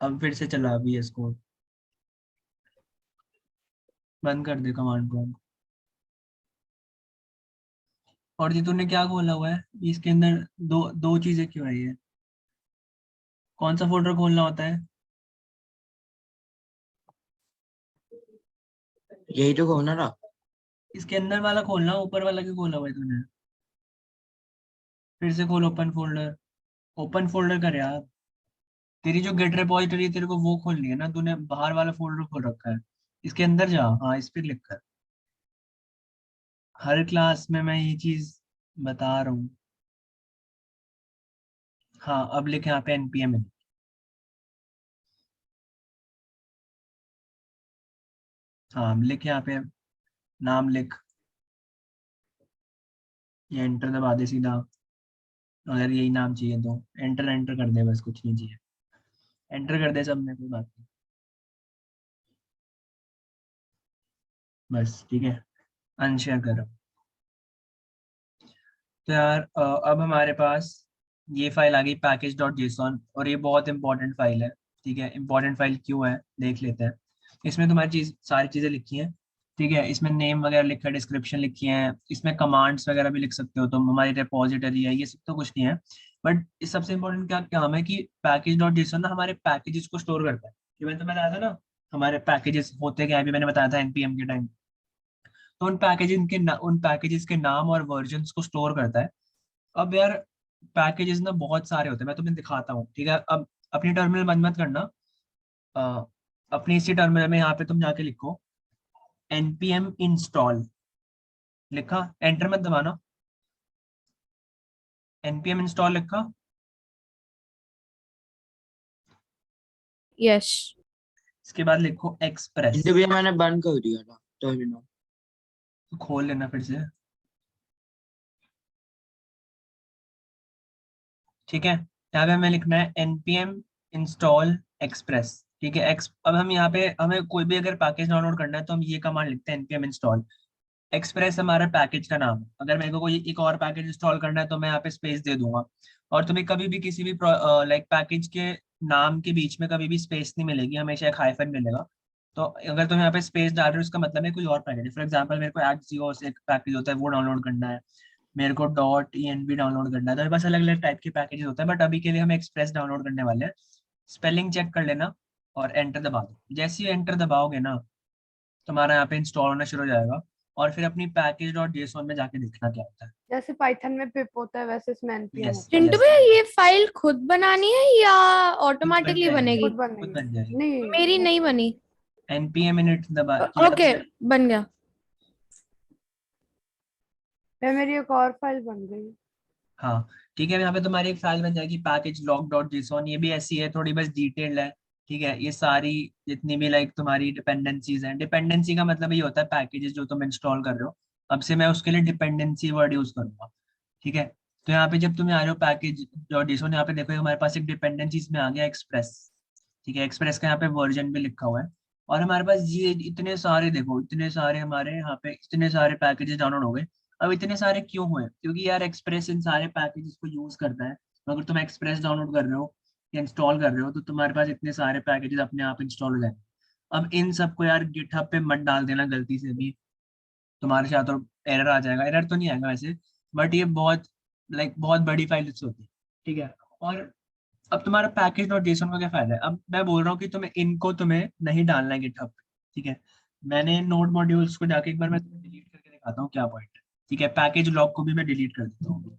अब फिर से चला VS कोड, बंद कर दे कमांड प्रॉम्प्ट। और जी तूने क्या खोला हुआ है इसके अंदर? दो दो चीजें क्यों है ये? कौन सा फोल्डर खोलना होता है? यही तो खोलना रहा। इसके अंदर वाला खोलना, ऊपर वाला क्यों खोला हुआ है तूने? फिर से खोल ओपन फोल्डर, ओपन फोल्डर कर यार। तेरी जो गेट रिपॉजिटरी है तेरे को वो खोलनी है ना, तूने बाहर वाला फोल्डर खोल रखा है। इसके अंदर जा, हाँ इस पे क्लिक कर। हर क्लास में मैं ये चीज बता रहा हूँ। हाँ अब लिख यहाँ पे npm init। हाँ लिख यहाँ पे, नाम लिख, ये एंटर दबा दे सीधा, अगर यही नाम चाहिए तो एंटर एंटर कर दे, बस कुछ नहीं चाहिए, एंटर कर दे सब में, कोई बात नहीं, बस ठीक है। अनशेयर करो। तो यार अब हमारे पास ये फाइल आ गई पैकेज डॉट जेसॉन, और ये बहुत इंपॉर्टेंट फाइल है, ठीक है। इंपॉर्टेंट फाइल क्यों है देख लेते हैं। इसमें तुम्हारी सारी चीजें लिखी हैं, ठीक है। इसमें नेम वगैरह लिखा है, डिस्क्रिप्शन लिखी है, इसमें कमांड्स वगैरह भी लिख सकते हो तुम, हमारी रिपोजिटरी है, ये सब तो कुछ नहीं है। बट इस सबसे इम्पोर्टेंट क्या काम है कि पैकेज डॉट जेसॉन ना हमारे पैकेजेस को स्टोर करता है, कि मैंने तुम्हें बताया था ना हमारे पैकेजेस होते क्या है, अभी मैंने बताया था एनपीएम के टाइम। तो उन पैकेजेस के नाम और वर्जन्स को स्टोर करता है। अब यार पैकेजेस ना बहुत सारे होते हैं, मैं तुम्हें दिखाता हूँ, ठीक है। अब अपनी टर्मिनल बंद मत करना, अपनी इसी टर्मिनल में यहाँ पे तुम जाके लिखो npm install, लिखा, एंटर मत दबाना, npm install लिखा, यस। इसके बाद लिखो एक्सप्रेस, इंटरव्यू मैंने बंद कर दिया था टर्मिनल। तो खोल लेना फिर से, ठीक है। यहाँ पे हमें लिखना है npm install express, ठीक है। अब हम यहाँ पे हमें कोई भी अगर पैकेज डाउनलोड करना है तो हम ये कमांड लिखते हैं npm install express, हमारा पैकेज का नाम है। अगर मेरे को कोई एक और पैकेज इंस्टॉल करना है तो मैं यहाँ पे स्पेस दे दूंगा। और तुम्हें कभी भी किसी भी लाइक पैकेज के नाम के बीच में कभी भी स्पेस नहीं मिलेगी, हमेशा एक हाइफन मिलेगा। तो अगर तुम यहाँ पे स्पेस डाल रहे हो इसका मतलब है कोई और पैकेज है। फॉर एग्जाम्पल मेरे को एक्सियो से एक पैकेज होता है वो डाउनलोड करना है, मेरे को .env डाउनलोड करना है, तो मेरे पास अलग अलग टाइप के पैकेजेस होते हैं। बट अभी के लिए हम एक्सप्रेस डाउनलोड करने वाले हैं। स्पेलिंग चेक कर लेना और एंटर दबा दो। जैसे ही एंटर दबाओगे ना तुम्हारा यहाँ पे इंस्टॉल होना शुरू हो जाएगा, और फिर अपनी package.json में जाके देखना क्या होता है। जैसे पाइथन में पिप होता है वैसे इसमें npm Yes, होता है। चिंटू yes, भैया yes. ये फाइल खुद बनानी है या ऑटोमेटिकली जाएगी, बनेगी? खुद बन खुद गई। बन जाएगी। नहीं मेरी नहीं बनी। npm init दबा किया ओके, बन गया। फिर मेरी एक और फाइल बन गई। हाँ ठीक है, यहाँ पे तुम्हारी एक फाइल बन जाएगी पैकेज log.json, ये भी ऐसी है, थोड़ी बस डिटेल्ड है, ठीक है। ये सारी जितनी भी लाइक तुम्हारी डिपेंडेंसीज हैं, डिपेंडेंसी का मतलब ये होता है पैकेजेस जो तुम इंस्टॉल कर रहे हो। अब से मैं उसके लिए डिपेंडेंसी वर्ड यूज करूंगा, ठीक है। तो यहाँ पे जब तुम्हें आ रहे हो पैकेज.json, यहाँ पे देखो हमारे पास एक डिपेंडेंसीज में आ गया एक्सप्रेस, ठीक है। एक्सप्रेस का यहाँ पे वर्जन भी लिखा हुआ है, और हमारे पास ये इतने सारे, देखो इतने सारे हमारे यहाँ पे इतने सारे पैकेजेस डाउनलोड हो गए। अब इतने सारे क्यों हुए? क्योंकि यार एक्सप्रेस इन सारे पैकेजेस को यूज करता है। तो अगर तुम एक्सप्रेस डाउनलोड कर रहे हो या इंस्टॉल कर रहे हो तो तुम्हारे पास इतने सारे पैकेजेस अपने आप इंस्टॉल हो जाएंगे। अब इन सबको यार गिटहब पे मत डाल देना गलती से भी, तुम्हारे साथ और एरर आ जाएगा। एरर तो नहीं आएगा वैसे, बट ये बहुत बहुत बड़ी फाइल होती है, ठीक है। और अब तुम्हारा पैकेज डॉट जेसन का क्या फायदा है? अब मैं बोल रहा हूँ कि तुम्हें नहीं डालना है गिटहब पे, ठीक है। मैंने नोड मॉड्यूल्स को जाके एक बार मैं तुम्हें डिलीट करके दिखाता हूँ क्या पॉइंट है, ठीक है। पैकेज लॉग को भी मैं डिलीट कर देता हूँ।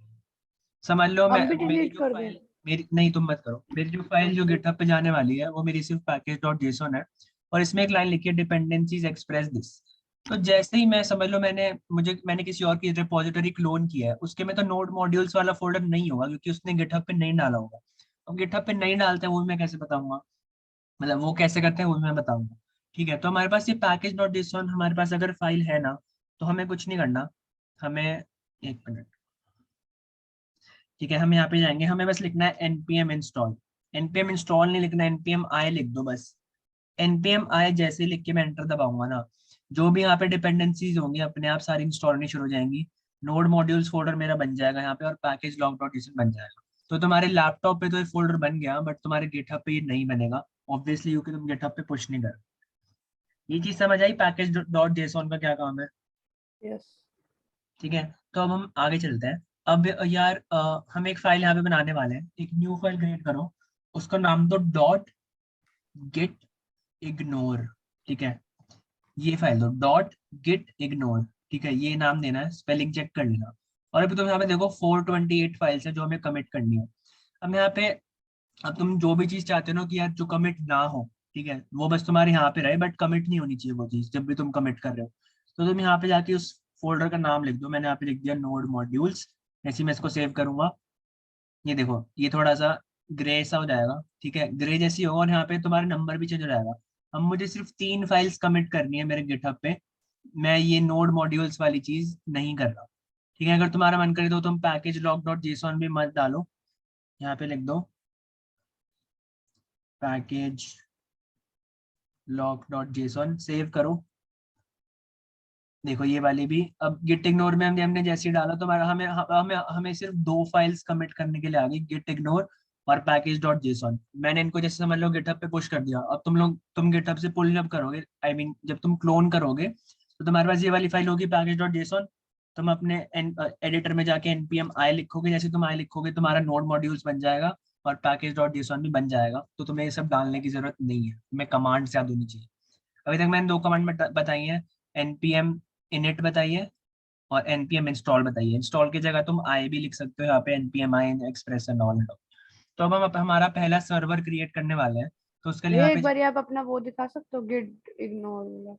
समझ लो मैं हम भी मेरी डिलीट जो कर फाइल, दें। मेरी नहीं तुम मत करो, मेरी जो फाइल जो गिटहब पे जाने वाली है वो मेरी सिर्फ पैकेज डॉट जेसन है, और इसमें एक लाइन लिखी है डिपेंडेंसीज एक्सप्रेस दिस। तो जैसे ही मैं समझ लो मैंने किसी और की रिपोजिटरी क्लोन किया है, उसके में तो नोड मॉड्यूल्स वाला फोल्डर नहीं होगा क्योंकि उसने गिटहब पे नहीं डाला होगा। अब गिटहब पे नहीं डालते हैं वो मैं कैसे बताऊंगा, मतलब वो कैसे करते हैं वो मैं बताऊंगा, ठीक है। तो हमारे पास ये पैकेज डॉट जेसन हमारे पास अगर फाइल है ना, तो हमें कुछ नहीं करना, हमें एक मिनट, ठीक है। हम यहाँ पे जाएंगे, हमें बस लिखना है npm install। npm install नहीं लिखना, npm i लिख दो बस। npm i जैसे लिख के मैं एंटर दबाऊंगा ना, जो भी यहाँ पे डिपेंडेंसीज होंगी अपने आप सारी इंस्टॉल होनी शुरू हो जाएंगी। नोड मॉड्यूल्स फोल्डर मेरा बन जाएगा यहाँ पे, और पैकेज लॉग डॉट जेसन बन जाएगा। तो तुम्हारे लैपटॉप पे तो ये फोल्डर बन गया, बट तुम्हारे गिटहब पे ये नहीं बनेगा ऑब्वियसली, क्योंकि तुम गिटहब पे पुश नहीं कर। ये चीज समझ आई पैकेज डॉट जेसन का क्या काम है? यस। ठीक है, तो अब हम आगे चलते हैं। अब यार हम एक फाइल यहाँ पे बनाने वाले हैं, एक न्यू फाइल क्रिएट करो, उसका नाम दो डॉट गिट इग्नोर, ठीक है। ये फाइल दो डॉट गिट इग्नोर, ठीक है, ये नाम देना है, स्पेलिंग चेक कर लेना। और अभी तुम यहाँ पे देखो 428 फाइल्स है जो हमें कमिट करनी है। अब यहाँ पे, अब तुम जो भी चीज चाहते हो ना कि यार जो कमिट ना हो, ठीक है, वो बस तुम्हारे यहाँ पे रहे, बट कमिट नहीं होनी चाहिए वो चीज जब भी तुम कमिट कर रहे हो। तो तुम यहाँ पे जाके उस फोल्डर का नाम लिख दो, मैंने यहाँ पे लिख दिया नोड मॉड्यूल्स। जैसे मैं इसको सेव करूंगा, ये देखो ये थोड़ा सा ग्रे सा हो जाएगा, ठीक है, ग्रे जैसी होगा, और यहाँ पे तुम्हारा नंबर भी चेंज हो जाएगा। अब मुझे सिर्फ 3 फाइल्स कमिट करनी है मेरे गिटहब पे, मैं ये नोड मॉड्यूल्स वाली चीज नहीं कर रहा, ठीक है। अगर तुम्हारा मन करे तो तुम पैकेज लॉग डॉट जेसन भी मत डालो, यहाँ पे लिख दो package log dot JSON, save करो। देखो ये वाली भी, अब गिट इग्नोर में हमने जैसे ही डाला तो हमारा हमें हमें हमें सिर्फ 2 फाइल्स कमिट करने के लिए आ गई, गिट इग्नोर और पैकेज डॉट जेसन। मैंने इनको जैसे समझ लो गिटहब पे पुश कर दिया। अब तुम गिटहब से पुल जब करोगे, आई मीन जब तुम क्लोन करोगे, तो तुम्हारे पास ये वाली फाइल होगी पैकेज डॉट जेसन। तुम अपने एडिटर में जाके npm i लिखोगे, जैसे तुम i लिखोगे तुम्हारा नोड मॉड्यूल्स बन जाएगा और पैकेज डॉट जेसन भी बन जाएगा। तो तुम्हें ये सब डालने की जरूरत नहीं है, तुम्हें कमांड से याद होनी चाहिए। अभी तक मैंने 2 कमांड बताई है, npm init बताइए और npm इंस्टॉल बताइए। इंस्टॉल की जगह तुम आई भी लिख सकते हो यहाँ पे, npm i express and all. तो अब हम हमारा पहला सर्वर क्रिएट करने वाले हैं, तो उसके लिए ये यहाँ एक पे बार आप अपना वो दिखा सकते हो, गिट इग्नोर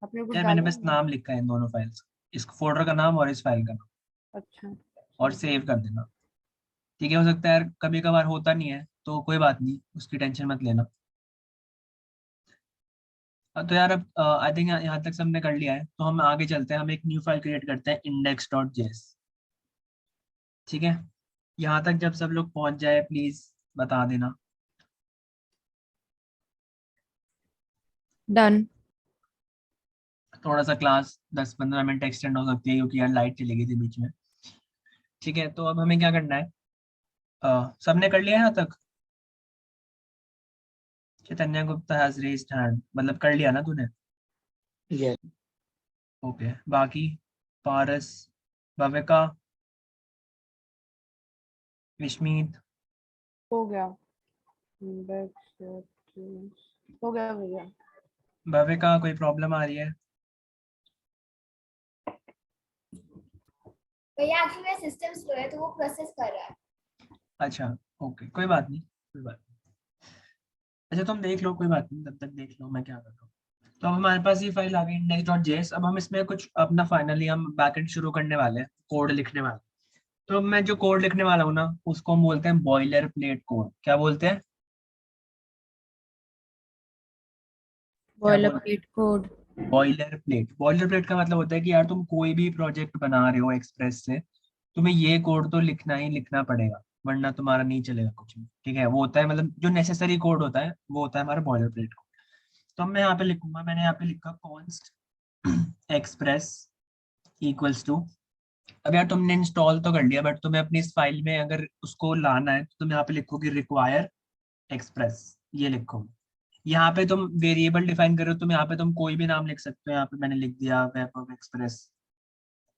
आपने कुछ यार मैंने डाला बस है? नाम लिखा है इन दोनों फाइल्स, इस फोल्डर का नाम और इस फाइल का नाम, अच्छा और सेव कर देना। ठीक है, हो सकता है यार कभी कभार होता नहीं है, तो कोई बात नहीं, उसकी टेंशन मत लेना। तो यार अब आई थिंक यहाँ तक सबने कर लिया है, तो हम आगे चलते हैं। हम एक न्यू फाइल क्रिएट करते हैं index.js। ठीक है, यहाँ तक जब सब लोग पहुंच जाए प्लीज बता देना। डन। थोड़ा सा क्लास 10-15 मिनट एक्सटेंड हो सकती है क्योंकि यार लाइट चली गई थी बीच में। ठीक है, तो अब हमें क्या करना है, सबने कर लिया यहाँ तक? चैतन्य गुप्ता हैज रेज्ड हैंड, मतलब कर लिया ना तूने? यस। ओके, बाकी पारस, भविका, विश्मीत, हो गया। हो गया भैया। भविका कोई प्रॉब्लम आ रही है? भैया एक्चुअली मेरा सिस्टम स्लो है तो वो प्रोसेस कर रहा है। अच्छा, ओके, कोई बात नहीं, कोई बात नहीं। अच्छा तुम देख लो, कोई बात नहीं, तब तक देख लो मैं क्या कर रहा हूँ। तो अब हमारे पास ये फाइल आ गई index.js। अब हम इसमें कुछ अपना फाइनली हम बैकएंड शुरू करने वाले हैं, कोड लिखने वाले हैं। तो मैं जो कोड लिखने वाला हूँ ना, उसको हम बोलते हैं बॉयलर प्लेट कोड। क्या बोलते हैं? क्या बॉयलर बोलते हैं? Plate code. Boiler plate. Boiler plate का मतलब होता है कि यार तुम कोई भी प्रोजेक्ट बना रहे हो एक्सप्रेस से, तुम्हें ये कोड तो लिखना ही लिखना पड़ेगा, वरना तुम्हारा नहीं चलेगा कुछ भी। ठीक है, वो होता है मतलब जो नेसेसरी कोड होता है, वो होता है हमारा बॉयलर प्लेट कोड। तो मैं यहाँ पे लिखूंगा, मैंने यहाँ पे लिखा कॉन्स्ट एक्सप्रेस इक्वल्स टू। अब यार तुमने इंस्टॉल तो कर लिया, बट तुम्हें अपनी इस फाइल में अगर उसको लाना है तो तुम यहाँ पे लिखोगे रिक्वायर एक्सप्रेस, ये लिखो। यहाँ पे तुम वेरिएबल डिफाइन कर रहे हो, तुम यहाँ पे तुम कोई भी नाम लिख सकते हो। यहाँ पे मैंने लिख दिया वेब ऑफ एक्सप्रेस,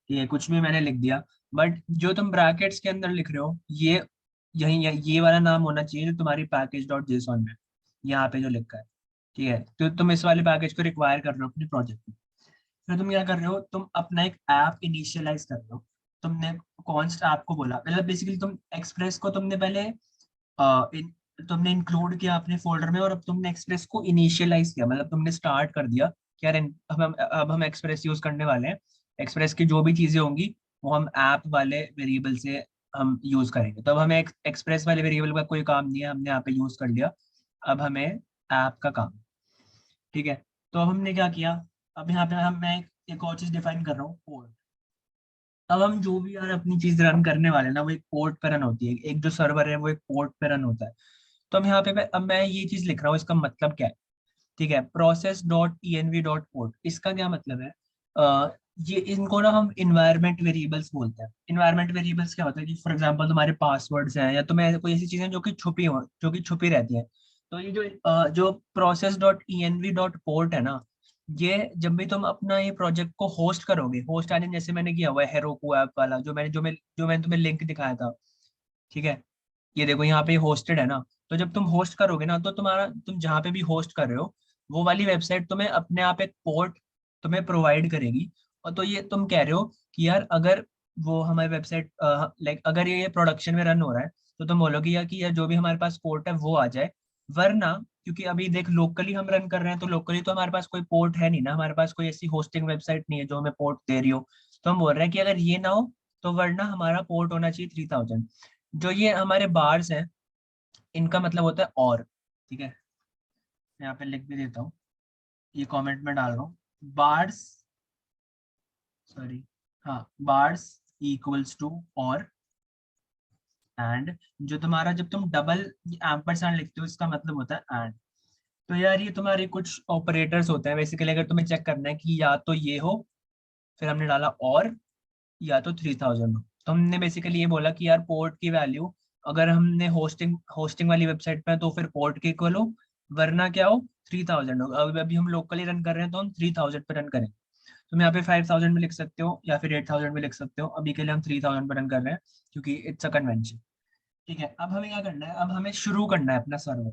ये कुछ भी मैंने लिख दिया। बट जो तुम ब्रैकेट्स के अंदर लिख रहे हो, ये यही ये वाला नाम होना चाहिए जो तुम्हारी पैकेज डॉट जेसॉन में यहाँ पे जो लिखा है। ठीक है, तो तुम इस वाले पैकेज को रिक्वायर कर रहे हो अपने प्रोजेक्ट में। फिर तुम क्या कर रहे हो, तुम अपना एक ऐप इनिशियलाइज कर रहे हो। तुमने कॉन्स्ट ऐप को बोला, मतलब बेसिकली तुम एक्सप्रेस को तुमने पहले तुमने इंक्लूड किया अपने फोल्डर में, और अब तुमने एक्सप्रेस को इनिशियलाइज किया, मतलब तुमने स्टार्ट कर दिया कि यार अब हम एक्सप्रेस यूज करने वाले हैं। एक्सप्रेस की जो भी चीजें होंगी वो हम ऐप वाले वेरिएबल से हम यूज करेंगे। तो अब हमें एक्सप्रेस वाले वेरिएबल का कोई काम नहीं है, हमने यहाँ पे यूज कर लिया। अब हमें ऐप का काम। ठीक है, तो अब हमने क्या किया, अब यहाँ पे मैं एक और चीज डिफाइन कर रहा हूँ, पोर्ट। अब हम जो भी यार अपनी चीज रन करने वाले हैं ना, वो एक पोर्ट पे रन होती है। एक जो सर्वर है वो एक पोर्ट पे रन होता है। तो हम यहाँ पे अब मैं ये चीज लिख रहा हूँ, इसका मतलब क्या है? ठीक है, process dot env dot port, इसका क्या मतलब है? ये इनको ना हम इन्वायरमेंट वेरिएबल्स बोलते हैं। इन्वायरमेंट वेरिएबल्स क्या होता है कि फॉर एग्जांपल तुम्हारे पासवर्ड्स हैं, या तुम्हें कोई ऐसी चीजें जो कि छुपी हो, जो कि छुपी रहती हैं। तो ये जो process dot env dot port है ना, ये जब भी तुम अपना ये प्रोजेक्ट को होस्ट करोगे, होस्ट आने जैसे मैंने किया हुआ है हेरोकू ऐप वाला, जो मैंने तुम्हें लिंक दिखाया था। ठीक है, ये देखो यहाँ पे होस्टेड है ना। तो जब तुम होस्ट करोगे ना, तो तुम जहाँ पे भी होस्ट कर रहे हो, वो वाली वेबसाइट तुम्हें अपने आप एक पोर्ट तुम्हें प्रोवाइड करेगी। और तो ये तुम कह रहे हो कि यार अगर वो हमारी वेबसाइट लाइक अगर ये प्रोडक्शन में रन हो रहा है, तो तुम बोलोगे यार कि यार जो भी हमारे पास पोर्ट है वो आ जाए। वरना क्योंकि अभी देख लोकली हम रन कर रहे हैं, तो लोकली तो हमारे पास कोई पोर्ट है नहीं ना, हमारे पास कोई ऐसी होस्टिंग वेबसाइट नहीं है जो हमें पोर्ट दे रही हो। तो हम बोल रहे हैं कि अगर ये ना हो, तो वरना हमारा पोर्ट होना चाहिए 3000। जो ये हमारे बार्स हैं, इनका मतलब होता है और। ठीक है, मैं यहाँ पे लिख भी देता हूँ, ये कमेंट में डाल रहा हूँ। बार्स, सॉरी, हाँ, बार्स इक्वल्स टू और। एंड जो तुम्हारा जब तुम डबल एम्परसैंड लिखते हो, इसका मतलब होता है एंड। तो यार ये तुम्हारे कुछ ऑपरेटर्स होते हैं बेसिकली, अगर तुम्हें चेक करना है कि या तो ये हो, फिर हमने डाला और, या तो 3000 हो। तो हमने बेसिकली ये बोला कि यार पोर्ट की वैल्यू अगर हमने होस्टिंग होस्टिंग वाली वेबसाइट पे है, तो फिर पोर्ट के इक्वल हो, वरना क्या हो, 3000 हो। अभी हम लोकली रन कर रहे हैं तो हम 3000 पे रन करें। तुम यहाँ पे 5000 में लिख सकते हो या फिर 8000 में लिख सकते हो, अभी के लिए हम 3000 पे रन कर रहे हैं क्योंकि इट्स अ कन्वेंशन। ठीक है, अब हमें क्या करना है, अब हमें शुरू करना है अपना सर्वर।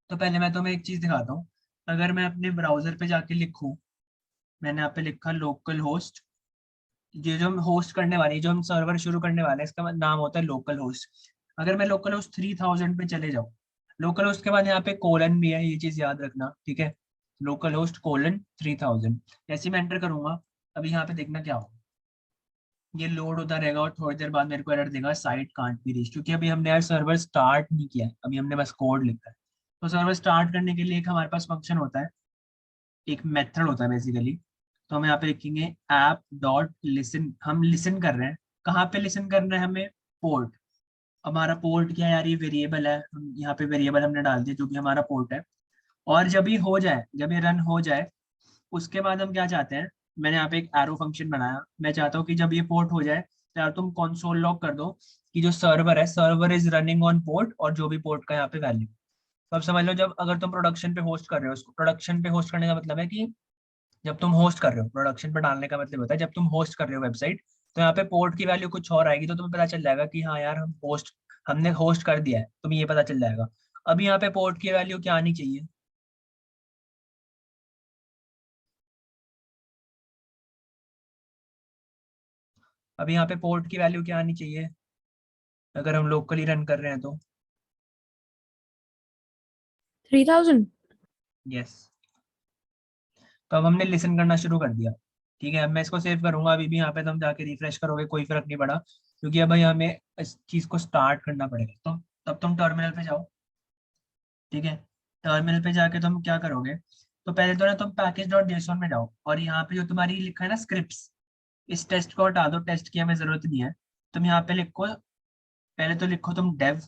तो पहले मैं तुम्हें एक चीज दिखाता हूँ। अगर मैं अपने ब्राउजर पे जाके लिखूँ, मैंने यहाँ पे लिखा लोकल होस्ट ये जो हम होस्ट करने वाले, जो हम सर्वर शुरू करने वाले हैं, इसका नाम होता है लोकल होस्ट। अगर मैं लोकल होस्ट 3000 पे चले जाऊँ, लोकल होस्ट के बाद यहाँ पे कोलन भी है, ये चीज याद रखना, ठीक है। लोकल होस्ट कोलन 3000 जैसे मैं एंटर करूंगा, अभी यहाँ पे देखना क्या होगा, ये लोड होता रहेगा और थोड़ी देर बाद मेरे को एरर देगा साइट कांट बी रीच, क्योंकि अभी हमने यार सर्वर स्टार्ट नहीं किया है, अभी हमने बस कोड लिखा है। तो सर्वर स्टार्ट करने के लिए एक हमारे पास फंक्शन होता है, एक मेथड होता है बेसिकली। तो हम यहाँ पे लिखेंगे ऐप डॉट लिसन, हम लिसन कर रहे हैं, कहाँ पे लिसन करना है हमें, पोर्ट। हमारा पोर्ट क्या है यार, ये वेरिएबल है, हम यहाँ पे वेरिएबल हमने डाल दिया जो कि हमारा पोर्ट है। और जब ये हो जाए, जब ये रन हो जाए, उसके बाद हम क्या चाहते हैं, मैंने यहाँ पे एक एरो फंक्शन बनाया, मैं चाहता हूँ कि जब ये पोर्ट हो जाए तो यार तुम कंसोल लॉग कर दो कि जो सर्वर है, server is running on port, और जो भी पोर्ट का यहाँ पे वैल्यू। तो अब समझ लो, जब अगर तुम प्रोडक्शन पे होस्ट कर रहे हो, उसको प्रोडक्शन पे होस्ट करने का मतलब है कि जब तुम होस्ट कर रहे हो, प्रोडक्शन पे डालने का मतलब होता है जब तुम होस्ट कर रहे हो वेबसाइट, तो यहाँ पे पोर्ट की वैल्यू कुछ और आएगी, तो तुम्हें पता चल जाएगा कि हाँ यार हमने होस्ट कर दिया है, तुम्हें ये पता चल जाएगा। अभी यहाँ पे पोर्ट की वैल्यू क्या आनी चाहिए, अभी यहाँ पे पोर्ट की वैल्यू क्या आनी चाहिए अगर हम लोकली रन कर रहे हैं तो, 3000। यस। तो अब हमने लिसन करना शुरू कर दिया, ठीक है। अब मैं इसको सेव करूंगा, अभी भी यहाँ पे तुम जाके रिफ्रेश करोगे कोई फर्क नहीं पड़ा, क्योंकि अब हमें इस चीज को स्टार्ट करना पड़ेगा। तो तब तुम टर्मिनल पे जाओ, ठीक है। टर्मिनल पे जाके तुम क्या करोगे, तो पहले तो ना तुम पैकेज डॉट जेसॉन में जाओ, और यहाँ पे जो तुम्हारी लिखा है ना स्क्रिप्ट्स, इस टेस्ट को हटा दो, टेस्ट की हमें जरूरत नहीं है। तुम यहाँ पे लिखो, पहले तो लिखो तुम डेव,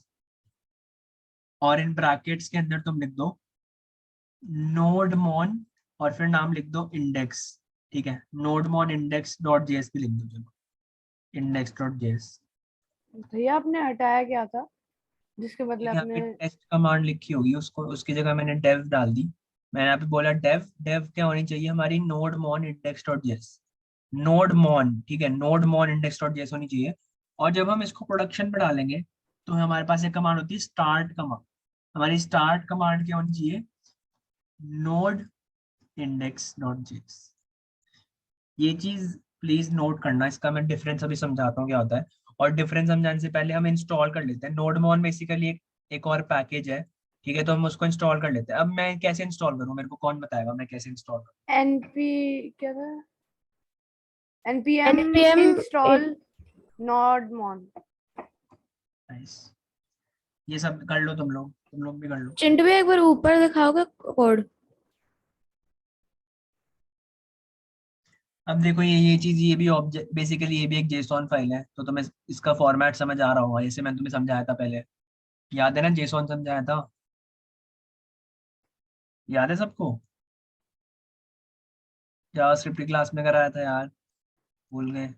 और इन ब्रैकेट्स के अंदर तुम लिख दो नोड मॉन, और फिर नाम लिख दो इंडेक्स, ठीक है। Nodemon index dot JS भी लिख दो, चलो इंडेक्स डॉट जेएस। भैया आपने हटाया क्या था जिसके बदले यहाँ पे आपने? टेस्ट कमांड लिखी होगी, उसको उसकी जगह मैंने डेव डाल दी। मैंने यहाँ पे बोला डेव, डेव क्या होनी चाहिए हमारी, nodemon index dot JS, nodemon, ठीक है, nodemon index dot JS होनी चाहिए। और जब हम इसको प्रोडक्शन पे डालेंगे, तो हमारे पास एक कमांड होती है स्टार्ट कमांड, हमारी स्टार्ट कमांड क्या होनी चाहिए, नोड इंडेक्स डॉट जेएस। ये चीज प्लीज नोट करना, इसका मैं डिफरेंस अभी समझाता हूँ क्या होता है। और डिफरेंस समझाने से पहले हम इंस्टॉल कर लेते हैं। नोडमॉन बेसिकली एक और पैकेज है, ठीक है, तो हम उसको इंस्टॉल कर लेते हैं। अब मैं कैसे इंस्टॉल करूँ, मेरे को कौन बताएगा मैं कैसे इंस्टॉल करूँ। एनपी क्या था? npm npm install nodemon। Nice, ये सब कर लो तुम लोग भी कर लो। चिंटू भी एक बार ऊपर दिखाओगे कोड? अब देखो ये चीज, ये भी ऑब्जेक्ट, बेसिकली ये भी एक जेसॉन फाइल है, तो तुम्हें इसका फॉर्मेट समझ आ रहा होगा, जैसे मैंने तुम्हें समझाया था पहले, याद है ना, जेसॉन समझाया था, याद है सबको, जावास्क्रिप्ट की क्लास में कराया था यार, भूल गए।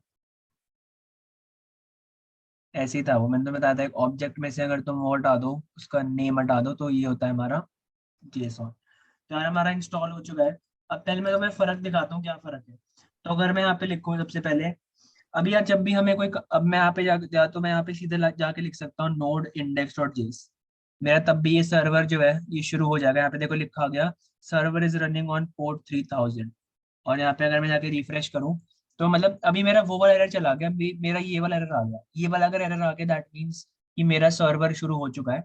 ऐसे ही था वो, मैंने तो बताया था, एक ऑब्जेक्ट में से अगर तुम वो हटा दो, उसका नेम हटा दो, तो ये होता है हमारा जेसॉन। तो यार हमारा इंस्टॉल हो चुका है। अब पहले मैं तुम्हें फर्क दिखाता हूँ क्या फर्क है। तो अगर मैं यहाँ पे लिखूँ सबसे पहले, अभी यार जब भी हमें कोई, अब मैं यहाँ पे तो मैं यहाँ पे सीधे जाके लिख सकता हूँ नोड इंडेक्स डॉट जेएस, मेरा तब भी ये सर्वर जो है ये शुरू हो जाएगा। यहाँ पे देखो लिखा गया server is running on port 3000, और यहाँ पे अगर मैं जाके रिफ्रेश करूँ, तो मतलब अभी मेरा वो वाला एरर चला गया, मेरा ये वाला एरर आ गया, ये वाला अगर एरर आ गया दैट मीन्स कि मेरा सर्वर शुरू हो चुका है।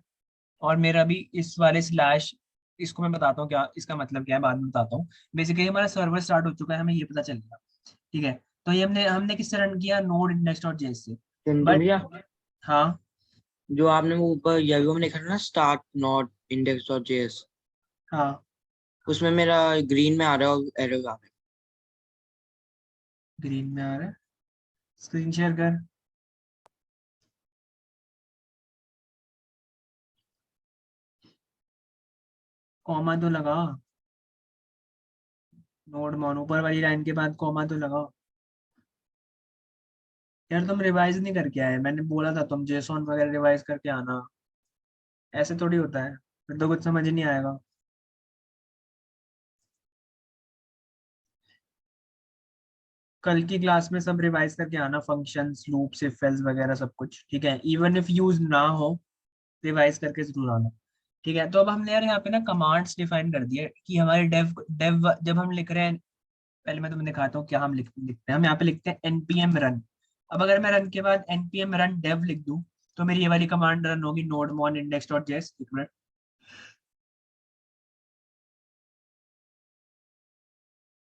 और मेरा भी इस वाले स्लैश, इसको मैं बताता हूँ क्या इसका मतलब क्या है, बाद में बताता हूँ। बेसिकली हमारा सर्वर स्टार्ट हो चुका है, हमें ये पता चल गया, ठीक है। तो ये हमने हमने किससे रन किया, नोड इंडेक्स डॉट जेएस से। चिंटू बट भैया, हाँ, जो आपने वो ऊपर यावी में लिखा था ना start not index dot JS, हाँ, उसमें मेरा ग्रीन में आ रहा है और एरर आ रहा है। ग्रीन में आ रहा है, स्क्रीन शेयर कर। कॉमा तो लगा, नोड मॉन ऊपर वाली लाइन के बाद कॉमा तो लगा। यार तुम रिवाइज नहीं करके आए, मैंने बोला था तुम जेसॉन वगैरह रिवाइज करके आना, ऐसे थोड़ी होता है, फिर तो कुछ समझ ही नहीं आएगा। कल की क्लास में सब रिवाइज करके आना, फंक्शंस, लूप्स, इफ एल्स वगैरह सब कुछ, ठीक है। इवन इफ यूज ना हो, रिवाइज करके जरूर आना, ठीक है। तो अब हमने यार यहाँ पे ना कमांड्स डिफाइन कर दिए कि हमारे डेव डेव जब हम लिख रहे हैं पहले मैं तुम्हें दिखाता हूँ क्या हम लिखते हैं। हम यहाँ पे लिखते हैं npm run। अब अगर मैं रन के बाद npm run dev लिख दूं तो मेरी ये वाली कमांड रन होगी nodemon index.js। एक मिनट,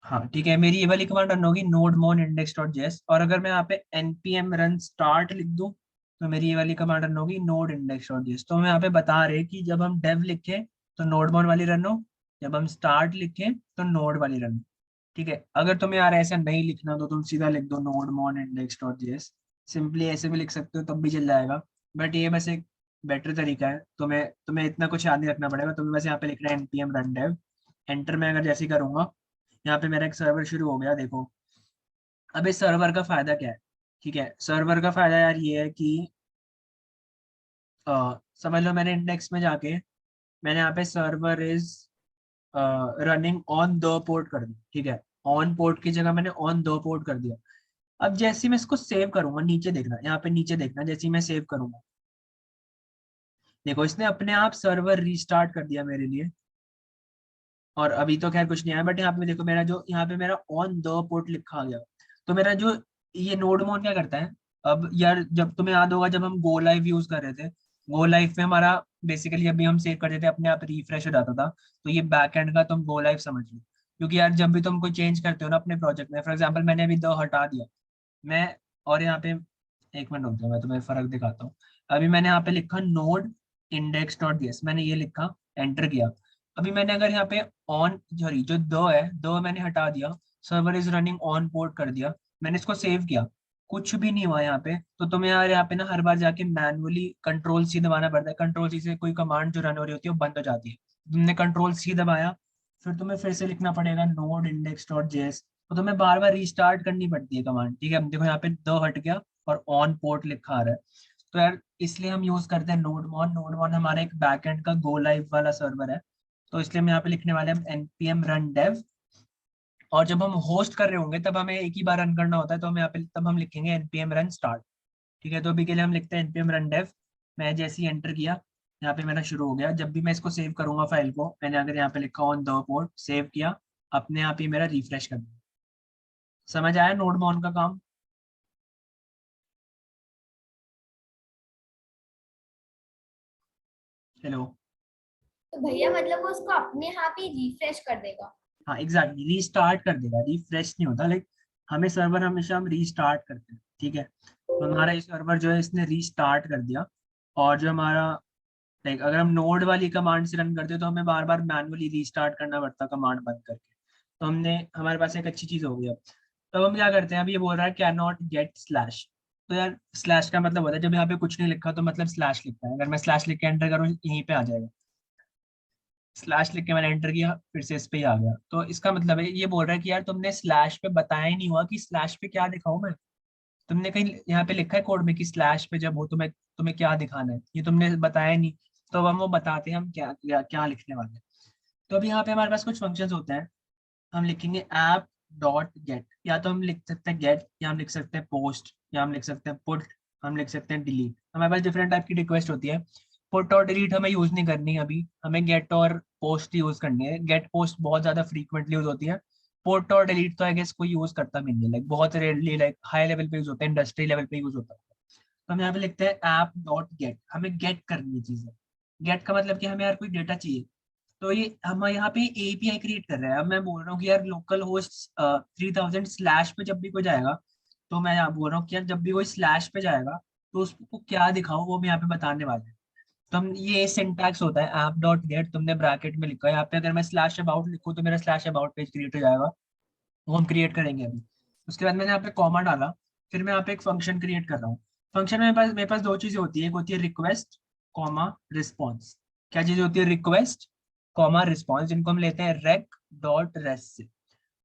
हाँ ठीक है, मेरी ये वाली कमांड रन होगी nodemon index.js। और अगर मैं यहाँ पे npm run start लिख दूं तो मेरी ये वाली कमांड रन होगी node index.js। तो हम यहाँ पे बता रहे हैं कि जब हम dev लिखें तो nodemon वाली रन हो, जब हम start लिखें तो node वाली रन हो। ठीक है, अगर तुम्हें यार ऐसा नहीं लिखना तो तुम सीधा लिख दो nodemon index.js। सिंपली ऐसे भी लिख सकते हो तब भी चल जाएगा, बट ये बस एक बेटर तरीका है। तुम्हें तुम्हें इतना कुछ याद नहीं रखना पड़ेगा, तुम्हें बस यहाँ पे लिखना है npm run dev। एंटर में अगर जैसे ही करूंगा, यहाँ पे मेरा एक सर्वर शुरू हो गया देखो। अब इस सर्वर का फायदा क्या है? ठीक है, सर्वर का फायदा यार ये है कि समझ लो मैंने इंडेक्स में जाके मैंने यहाँ पे server is running on the port कर दिया। ठीक है, ऑन पोर्ट की जगह मैंने ऑन द पोर्ट कर दिया। अब जैसे ही मैं इसको सेव करूंगा, नीचे देखना, यहाँ पे नीचे देखना, जैसे ही मैं सेव करूंगा देखो इसने अपने आप सर्वर रीस्टार्ट कर दिया मेरे लिए। और अभी तो खैर कुछ नहीं आया, बट यहाँ पे देखो मेरा जो यहाँ पे मेरा ऑन द पोर्ट लिखा आ गया। तो मेरा जो ये नोडमोन क्या करता है, अब यार जब तुम्हें याद होगा जब हम गो लाइव यूज कर रहे थे, गो लाइव में हमारा बेसिकली अभी हम सेव करते थे अपने आप रिफ्रेश हो जाता था। तो ये बैक एंड का तुम गो लाइव समझ लो, क्योंकि यार जब भी तुम कोई चेंज करते हो ना अपने प्रोजेक्ट में, फॉर एग्जाम्पल मैंने अभी द हटा दिया मैं, और यहाँ पे एक मिनट रुक जाओ मैं तुम्हें फर्क दिखाता हूँ। अभी मैंने यहाँ पे लिखा नोड इंडेक्स डॉट जेएस, मैंने ये लिखा, एंटर किया। अभी मैंने अगर यहाँ पे ऑन सॉरी जो दो है, दो मैंने हटा दिया, server is running on port कर दिया, मैंने इसको सेव किया, कुछ भी नहीं हुआ यहाँ पे। तो तुम्हें यार यहाँ पे ना हर बार जाके मैनुअली कंट्रोल सी दबाना पड़ता है। कंट्रोल सी से कोई कमांड जो रन हो रही होती है वो बंद हो जाती है। तुमने कंट्रोल सी दबाया, फिर तुम्हें फिर से लिखना पड़ेगा नोड इंडेक्स डॉट जेएस। तो तुम्हें बार बार रीस्टार्ट करनी पड़ती है कमांड। ठीक है, अब देखो यहाँ पे दो हट गया और ऑन पोर्ट लिखा आ रहा है। तो यार इसलिए हम यूज करते हैं नोडमॉन। नोडमॉन हमारा एक बैकएंड का गो लाइव वाला सर्वर है। तो इसलिए हम यहाँ पे लिखने वाले हैं npm run dev। और जब हम होस्ट कर रहे होंगे तब हमें एक ही बार रन करना होता है, तो हम यहाँ पे तब हम लिखेंगे npm run start। ठीक है, तो अभी के लिए हम लिखते हैं npm run dev। मैं जैसे ही एंटर किया यहाँ पे मेरा शुरू हो गया। जब भी मैं इसको सेव करूंगा फाइल को, मैंने अगर यहाँ पे लिखा ऑन द पोर्ट सेव किया, अपने आप ही मेरा रिफ्रेश कर दिया। समझ आया नोडमॉन का काम? हेलो? तो भैया मतलब वो उसको अपने आप ही रिफ्रेश कर देगा? हाँ एग्जैक्टली, रीस्टार्ट कर देगा, रिफ्रेश नहीं होता। लाइक हमें सर्वर हमेशा हम रीस्टार्ट करते हैं। ठीक है, तो हमारा ये सर्वर जो है इसने रीस्टार्ट कर दिया। और जो हमारा लाइक अगर हम नोड वाली कमांड से रन करते तो हमें बार बार मैनुअली रीस्टार्ट करना पड़ता कमांड बंद करके। तो हमने हमारे पास एक अच्छी चीज हो गई अब। तो हम क्या करते हैं, अभी ये बोल रहा है कैन नॉट गेट स्लैश। तो यार स्लैश का मतलब होता है जब यहाँ पे कुछ नहीं लिखा तो मतलब स्लैश लिखा है। अगर मैं स्लैश लिख के एंटर करूँ यहीं पे आ जाएगा। स्लैश लिख के मैंने एंटर किया, फिर से इस पे ही आ गया। तो इसका मतलब है ये बोल रहा है कि यार तुमने स्लैश पे बताया ही नहीं हुआ कि स्लैश पे क्या दिखाऊं मैं। तुमने कहीं यहाँ पे लिखा है कोड में कि स्लैश पे जब हो तुम्हें तुम्हें क्या दिखाना है, ये तुमने बताया ही नहीं। तो अब हम वो बताते हैं हम क्या लिखने वाले हैं। तो अभी यहाँ पे हमारे पास कुछ फंक्शंस होते हैं। हम लिखेंगे ऐप डॉट गेट, या तो हम लिख सकते हैं गेट, या हम लिख सकते हैं पोस्ट, या हम लिख सकते हैं पुट, हम लिख सकते हैं डिलीट। हमारे पास डिफरेंट टाइप की रिक्वेस्ट होती है। पुट और डिलीट हमें यूज नहीं करनी है अभी, हमें गेट और पोस्ट यूज करनी है। गेट पोस्ट बहुत ज्यादा फ्रीक्वेंटली यूज होती है। पुट और डिलीट तो आई गेस कोई यूज करता भी नहीं है, लाइक बहुत रेयरली, लाइक हाई लेवल पे यूज होता है, इंडस्ट्री लेवल पे यूज होता है। तो हम यहाँ पे लिखते हैं ऐप डॉट गेट, हमें गेट करनी है चीजें। गेट का मतलब कि हमें यार कोई डेटा चाहिए। तो ये हम यहाँ पे एपीआई क्रिएट कर रहे हैं। अब मैं बोल रहा हूँ कि यार लोकल होस्ट 3000 स्लैश पे जब भी कोई जाएगा, तो मैं यहाँ बोल रहा हूँ कि यार जब भी कोई स्लैश पे जाएगा तो उसको क्या दिखाओ वो मैं यहाँ पे बताने वाले हैं। तो हम ये सिंटैक्स होता है ऐप डॉट गेट, तुमने ब्रैकेट में लिखा है। यहाँ पे अगर मैं स्लैश अबाउट लिखूँ तो मेरा स्लैश अबाउट पेज क्रिएट हो जाएगा, वो हम क्रिएट करेंगे अभी। उसके बाद मैंने यहाँ पे कॉमा डाला, फिर मैं यहाँ पे एक फंक्शन क्रिएट कर रहा हूँ। फंक्शन में मेरे पास दो चीजें होती है, एक होती है रिक्वेस्ट कॉमा रिस्पॉन्स। क्या चीज होती है? रिक्वेस्ट कॉमा रिस्पॉन्स, जिनको हम लेते हैं रेक डॉट रेस्ट से।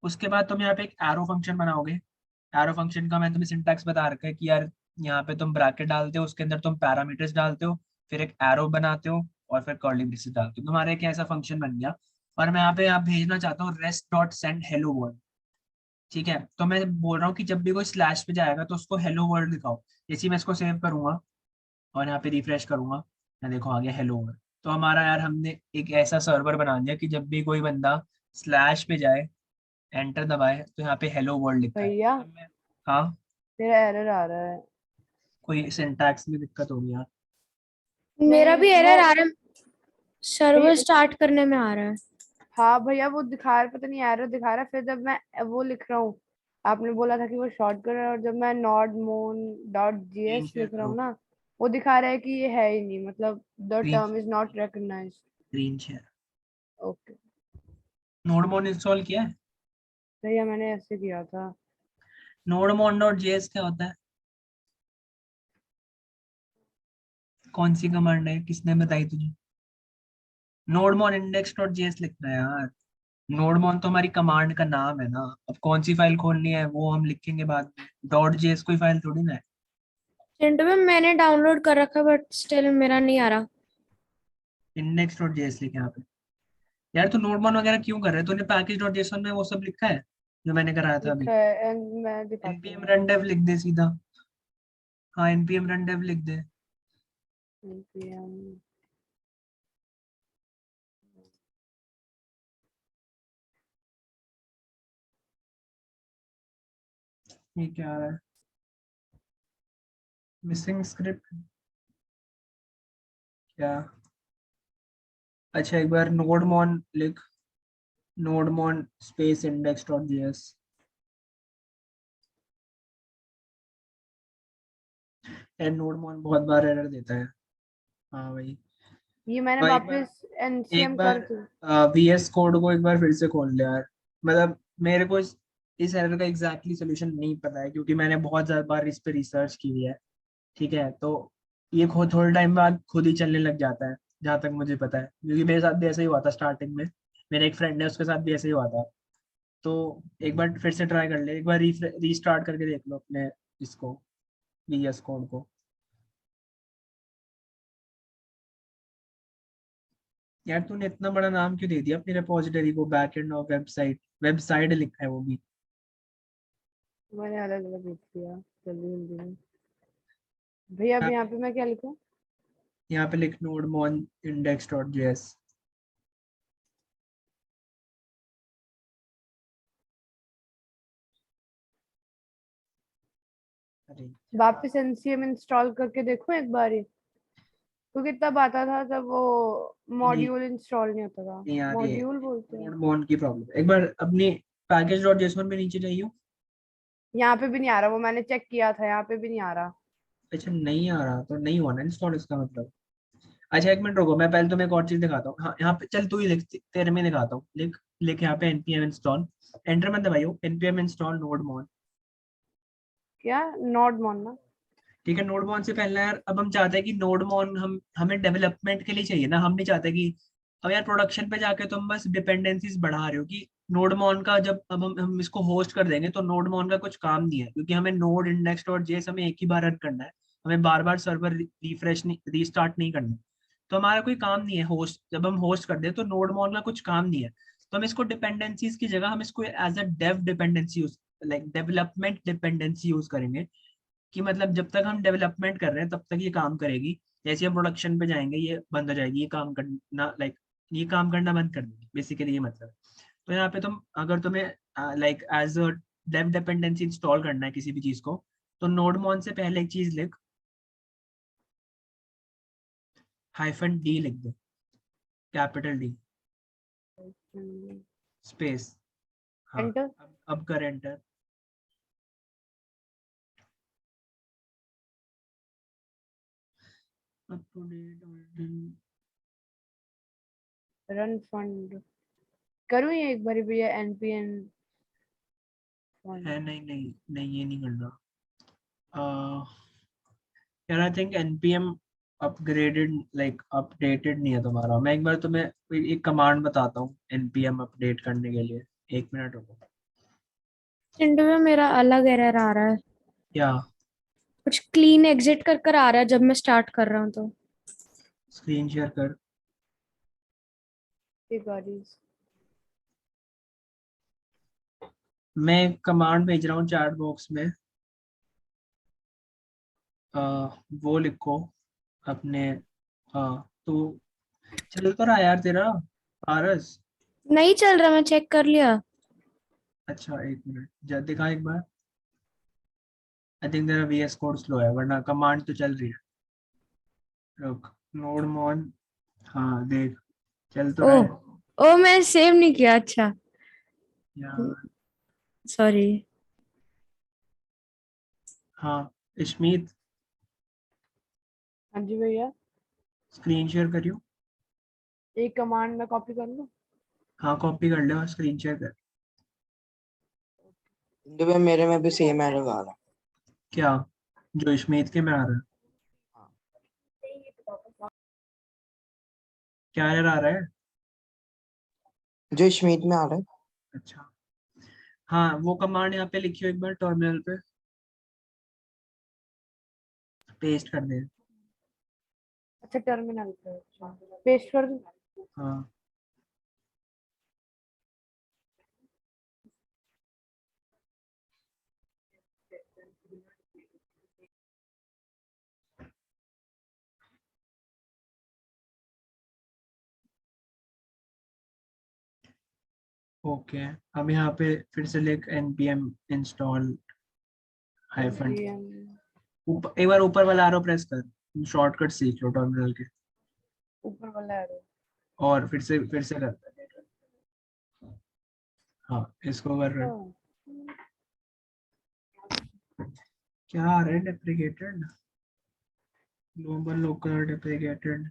उसके बाद तुम यहाँ पे एक एरो फंक्शन बनाओगे। एरो फंक्शन का मैं तुम्हें सिंटैक्स बता रखा है कि यार यहाँ पे तुम ब्रैकेट डालते हो, उसके अंदर तुम पैरामीटर्स डालते हो, फिर एक एरो बनाते हो, और फिर कर्ली ब्रेसेस डालते हो। तुम्हारा एक ऐसा फंक्शन बन गया। और मैं यहाँ भेजना चाहता हूँ rest dot send hello world. ठीक है, तो मैं बोल रहा हूँ कि जब भी कोई स्लैश पे जाएगा तो उसको हेलो वर्ल्ड दिखाओ। जैसे ही मैं इसको सेव करूंगा और यहाँ पे रिफ्रेश करूंगा, मैं देखो आ गया हेलो वर्ल्ड। तो हमारा यार हमने एक ऐसा सर्वर बना दिया कि जब भी कोई बंदा स्लैश पे जाए, एंटर दबाए तो यहाँ पे हेलो वर्ल्ड लिखा है। भैया हाँ, मेरा एरर आ रहा है। कोई सिंटैक्स में दिक्कत होगी यार। मेरा भी नहीं, एरर वो आ रहा है, सर्वर स्टार्ट करने में आ रहा है। हाँ भैया वो दिखा रहा है, पता नहीं एरर दिखा रहा है। फिर जब मैं वो लिख रहा हूँ, आपने बोला था कि वो शॉर्टकट है, और जब मैं नॉड मोन डॉट स्क्रीन जीएस शेयर लिख रहा हूँ करो, ना, वो दिखा रहा है कि ये है ही नहीं, मतलब the screen term is not recognized. Screen share. Okay nodemon install किया है? भैया मैंने ऐसे किया था। नोडमोन डॉट जेएस क्या होता है? कौन सी कमांड है, किसने बताई तुझे? नोडमोन इंडेक्स डॉट जेएस लिखना है यार। नोडमोन तो हमारी कमांड का नाम है ना। अब कौन सी फाइल खोलनी है वो हम लिखेंगे बाद में। डॉट जेएस कोई फाइल थोड़ी ना है। चिंटू में मैंने डाउनलोड कर रखा है बट स्टिल मेरा नहीं आ रहा। इंडेक्स डॉट जेएस लिखे यहाँ पे। यार तू नोडमोन वगैरह क्यों कर रहा है? तूने पैकेज डॉट जेसन में वो सब लिखा है जो मैंने कराया था अभी? लिखा है and मैं दिखाती npm हूँ run dev लिख दे सीधा। हाँ, npm run dev लिख दे। npm ये क्या आ रहा है? मिसिंग स्क्रिप्ट क्या? अच्छा, एक बार नोडमोन लिख। नोडमोन space index dot JS. And नोडमोन बहुत बार एरर देता है। हाँ भाई। ये मैंने तो वापस एक nCM बार कर दी। VS कोड को एक बार फिर से खोल लिया यार। मतलब मेरे को इस एरर का एग्जैक्टली सोल्यूशन नहीं पता है क्योंकि मैंने बहुत ज्यादा बार इस पे रिसर्च की हुई है। ठीक है, तो ये खुद थोड़े टाइम बाद खुद ही चलने लग जाता है जहाँ तक मुझे पता है, क्योंकि मेरे साथ भी ऐसा ही हुआ था स्टार्टिंग में। मेरे एक फ्रेंड है, उसके साथ भी ऐसा ही हुआ था। तो एक बार फिर से ट्राई कर ले, एक बार रीस्टार्ट करके देख लो अपने इसको, VS कोड को। यार तूने इतना बड़ा नाम क्यों दे दिया अपनी रिपोजिटरी को? बैकएंड और वेबसाइट, वेबसाइट लिखा है वो भी। मैंने अलग अलग लिख दिया जल्दी जल्दी में। भैया अब यहाँ पे मैं क्या लिखूं? यहाँ पे लिख नोडमोन इंडेक्स डॉट जेएस। अरे वापस nCM इंस्टॉल करके देखूं एक बार ही, क्योंकि तब आता था जब वो नहीं मॉड्यूल इंस्टॉल नहीं होता था। नहीं, आ रही है मॉड्यूल बोलते हैं। नोडमोन की प्रॉब्लम। एक बार अपनी पैकेज डॉट जेएसपी में नीचे जाइए। यहाँ पे भी नहीं आ रहा, वो मैंने चेक किया था, यहाँ पे भी नहीं आ रहा। अच्छा, नहीं आ रहा तो नहीं हुआ ना इंस्टॉल इसका मतलब। अच्छा एक मिनट रुको, मैं पहले तुम्हें एक और चीज दिखाता हूँ। हाँ, यहाँ पे चल तू ही लिख, तेरे में दिखाता हूँ। लिख लिख यहाँ पे npm इंस्टॉल। एंटर मत दबाइयो, npm इंस्टॉल नोडमोन। क्या नॉड मॉन ना? ठीक है, नोडमोन से पहले यार अब हम चाहते हैं कि नोडमोन हमें डेवलपमेंट के लिए चाहिए ना। हम नहीं चाहते कि अब यार प्रोडक्शन पे जाके तुम बस डिपेंडेंसीज बढ़ा रहे हो कि नोडमोन का जब अब हम इसको होस्ट कर देंगे तो नोडमोन का कुछ काम नहीं है, क्योंकि हमें नोड इंडेक्स डॉट जेएस हमें एक ही बार रन करना है। हमें बार बार सर्वर रिफ्रेश नहीं, रीस्टार्ट नहीं करना। तो हमारा कोई काम नहीं है होस्ट, जब हम होस्ट कर दे तो नोडमोन का कुछ काम नहीं है। तो हम इसको डिपेंडेंसीज की जगह हम इसको as a dev dependency use, like development dependency use करेंगे। कि मतलब जब तक हम डेवलपमेंट कर रहे हैं तब तक ये काम करेगी, जैसे हम प्रोडक्शन पे जाएंगे ये बंद हो जाएगी, ये काम करना लाइक ये काम करना बंद कर देगी बेसिकली, ये मतलब। तो यहाँ पे तुम अगर तुम्हें like as a dev dependency install करना है किसी भी चीज को, तो नोडमोन से पहले एक चीज लिख, -d लिख दे, कैपिटल D स्पेस। हाँ, एंटर। अब कर enter. Up to date run fund करूँ ये एक बार भैया? npm है? नहीं नहीं नहीं, ये नहीं करना। यार I think npm upgraded like updated नहीं है तुम्हारा। मैं एक बार तुम्हें एक कमांड बताता हूँ npm अपडेट करने के लिए। एक मिनट रुको। चिंटू में मेरा अलग एरर आ रहा है, क्या? कुछ क्लीन एग्जिट कर कर आ रहा है जब मैं स्टार्ट कर रहा हूँ तो। स्क्रीन शेयर कर। एक बार ही। मैं कमांड भेज रहा हूँ चैट बॉक्स में। वो लिखो अपने। हाँ तो चल तो रहा है यार तेरा पारस। नहीं चल रहा, मैं चेक कर लिया। अच्छा एक मिनट दिखा एक बार। आई थिंक तेरा VS कोड स्लो है, वरना कमांड तो चल रही है। रुक, नोड मॉन, हाँ देख चल तो रहा ओह, है ओ मैं सेव नहीं किया। अच्छा, यार। सॉरी। हाँ इशमीत, हाँ जी भैया, स्क्रीन शेयर करियो। एक कमांड में कॉपी कर लो। हाँ कॉपी कर ले और स्क्रीन शेयर कर। तो भाई मेरे में भी सेम एरर आ रहा क्या? जो इशमीत के में आ रहा है? हाँ। क्या एरर आ रहा है? जो स्मिथ में आ रहा है। अच्छा, हाँ वो कमांड यहाँ पे लिखियो एक बार टर्मिनल पे, पेस्ट कर दे। अच्छा टर्मिनल पे, अच्छा पेस्ट कर दूं। हाँ ओके। अब यहाँ पे फिर से लिख npm install हाइफन। npm ऊपर एक बार ऊपर वाला आरो प्रेस कर, शॉर्टकट सीख लो टर्मिनल के। ऊपर वाला है। और फिर से कर। हाँ इसको कर रहे। क्या आ रहा है? डेप्रिकेटेड, ग्लोबल लोकल डेप्रिकेटेड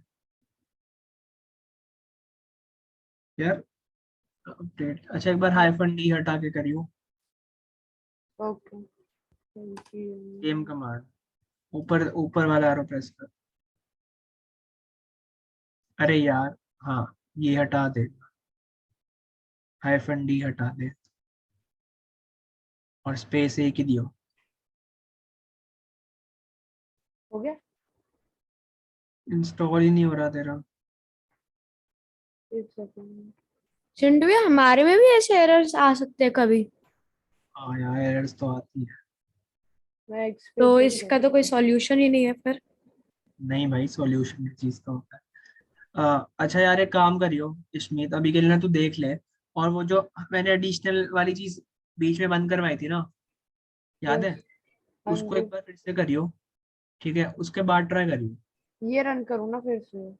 यार। अपडेट, अच्छा एक बार हाइफन डी हटा के करियो। ओके सेम कमांड, ऊपर ऊपर वाला आरो प्रेस कर। अरे यार, हाँ ये हटा दे, हाइफन डी हटा दे और स्पेस एक ही दियो। हो गया। इंस्टॉल ही नहीं हो रहा तेरा। एक सेकंड। चिंटू भैया, हमारे में भी ऐसे एरर्स आ सकते हैं कभी? हाँ यार एरर्स तो आती है। मैं तो एक्सपेक्ट इसका तो कोई सॉल्यूशन ही नहीं है फिर? नहीं भाई, सॉल्यूशन की चीज तो होता है। अच्छा यार एक काम करियो इशमीत, अभी के लिए ना तू देख ले, और वो जो मैंने एडिशनल वाली चीज बीच में बंद करवाई थी ना, याद यस। है? हाँ उसको जी, एक बार फिर से करियो, ठीक है? उसके बाद ट्राई करियो। ये रन करूँ ना फिर से?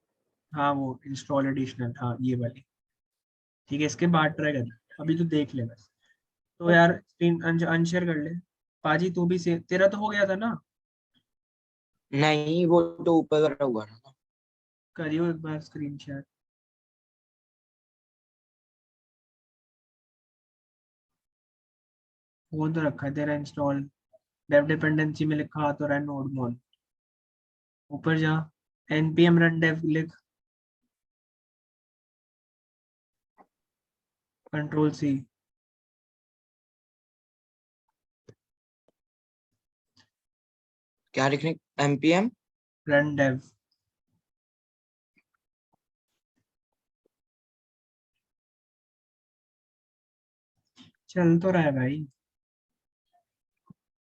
हाँ वो इंस्टॉल एडिशनल, हाँ ये वाली, ठीक है? इसके बाद ट्राई कर, अभी तू देख ले बस। तो यार ओके। स्क्रीन अनशेयर कर ले। पाजी तू भी से, तेरा तो हो गया था ना? नहीं वो तो ऊपर वाला हुआ ना। करियो एक बार स्क्रीन शेयर। वो तो रखा है तेरा इंस्टॉल, डेव डिपेंडेंसी में लिखा आ तो रहा है नोड मोन। ऊपर जा, npm run dev लिख, कंट्रोल सी। क्या लिखने? npm रन dev, चल तो रहा है भाई।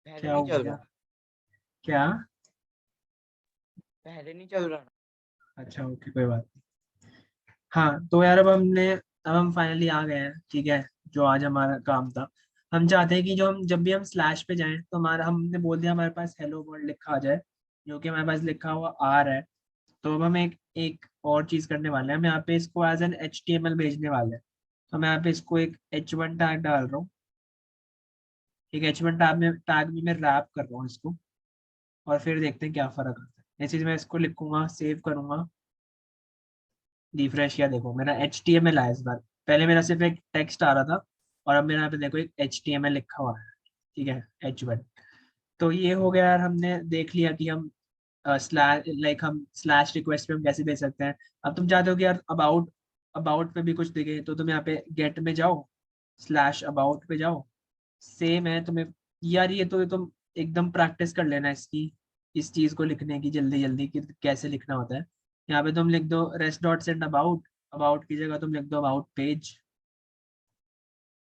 पहले क्या नहीं हो चल गया? रहा। क्या? पहले नहीं चल रहा। अच्छा ओके कोई बात नहीं। हाँ तो यार अब हम फाइनली आ गए हैं, ठीक है? जो आज हमारा काम था, हम चाहते हैं कि जो हम जब भी हम स्लैश पे जाएं तो हमारा, हमने बोल दिया हमारे पास हेलो वर्ल्ड लिखा आ जाए, जो कि हमारे पास लिखा हुआ आ रहा है। तो अब हम एक एक और चीज करने वाले हैं, हम यहाँ पे इसको एज एन HTML भेजने वाले हैं। तो मैं यहाँ पे इसको एक H1 टैग डाल रहा हूँ, ठीक है? H1 टैग में मैं रैप कर रहा हूँ इसको, और फिर देखते हैं क्या फर्क आता है। ये चीज मैं इसको लिखूंगा, सेव करूंगा, रिफ्रेश किया, देखो मेरा HTML आया इस बार। पहले मेरा सिर्फ एक टेक्स्ट आ रहा था, और अब मेरे यहाँ पे देखो एक HTML लिखा हुआ है, ठीक है? H1। तो ये हो गया यार, हमने देख लिया कि हम स्लैश लाइक हम स्लैश रिक्वेस्ट पे हम कैसे भेज सकते हैं। अब तुम चाहते हो कि यार अबाउट अबाउट पे भी कुछ दिखे, तो तुम यहाँ पे गेट में जाओ, स्लैश अबाउट पे जाओ, सेम है तुम्हें। यार ये तुम एकदम प्रैक्टिस कर लेना इसकी, इस चीज को लिखने की जल्दी जल्दी कि कैसे लिखना होता है। यहाँ पे तुम लिख दो rest dot send about, about की जगह तुम लिख दो अबाउट पेज,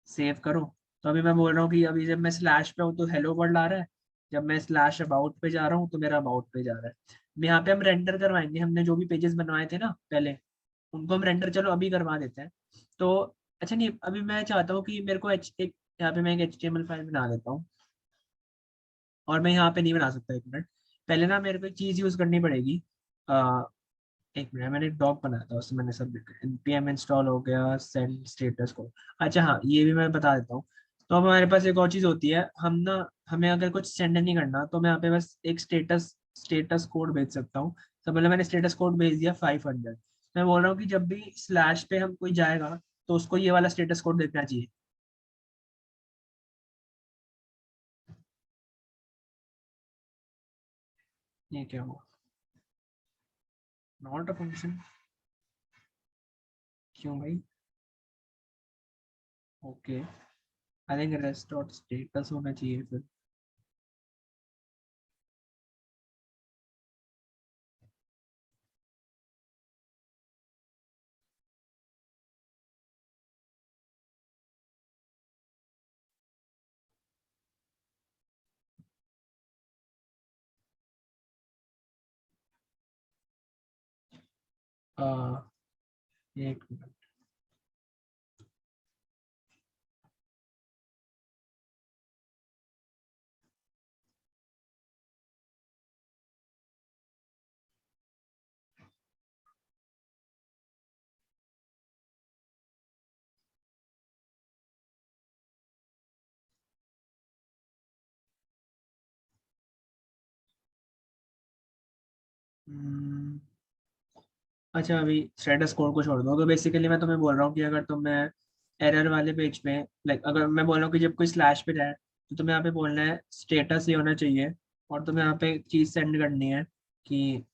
सेव करो। तो अभी मैं बोल रहा हूँ कि अभी जब मैं स्लैश पे हूँ तो हेलो वर्ल्ड आ रहा है, जब मैं स्लैश अबाउट पे जा रहा हूँ तो मेरा अबाउट पे जा रहा है। अब यहाँ पे हम रेंडर करवाएंगे, हमने जो भी पेजेस बनवाए थे ना पहले, उनको हम रेंडर चलो अभी करवा देते हैं। तो अच्छा नहीं, अभी मैं चाहता हूँ कि मेरे को एक यहाँ पे मैं एक HTML फाइल बना लेता हूँ, और मैं यहाँ पे नहीं बना सकता, एक मिनट पहले ना मेरे को एक चीज़ यूज़ करनी पड़ेगी। एक मिनट, मैंने एक डॉक बनाया था, उसमें मैंने सब npm इंस्टॉल हो गया, सेंड स्टेटस को। अच्छा हाँ, ये भी मैं बता देता हूँ। तो अब हमारे पास एक और चीज़ होती है, हम ना, हमें अगर कुछ सेंड नहीं करना तो मैं यहाँ पे बस एक स्टेटस कोड भेज सकता हूँ। तो मतलब मैंने स्टेटस कोड भेज दिया 500। मैं बोल रहा हूँ कि जब भी स्लैश पे हम कोई जाएगा तो उसको ये वाला स्टेटस कोड देखना चाहिए। ये क्या हुआ, नॉट अ फंक्शन, क्यों भाई? Okay, I think rest dot status होना चाहिए फिर। एक मिनट, अच्छा अभी स्टेटस कोड को छोड़ दो। तो बेसिकली मैं तुम्हें बोल रहा हूँ कि अगर तुम्हें एरर वाले पेज पे, लाइक अगर मैं बोल रहा हूँ कि जब कोई स्लैश पे जाए तो तुम्हें यहाँ पे बोलना है स्टेटस ये होना चाहिए, और तुम्हें यहाँ पे एक चीज़ सेंड करनी है कि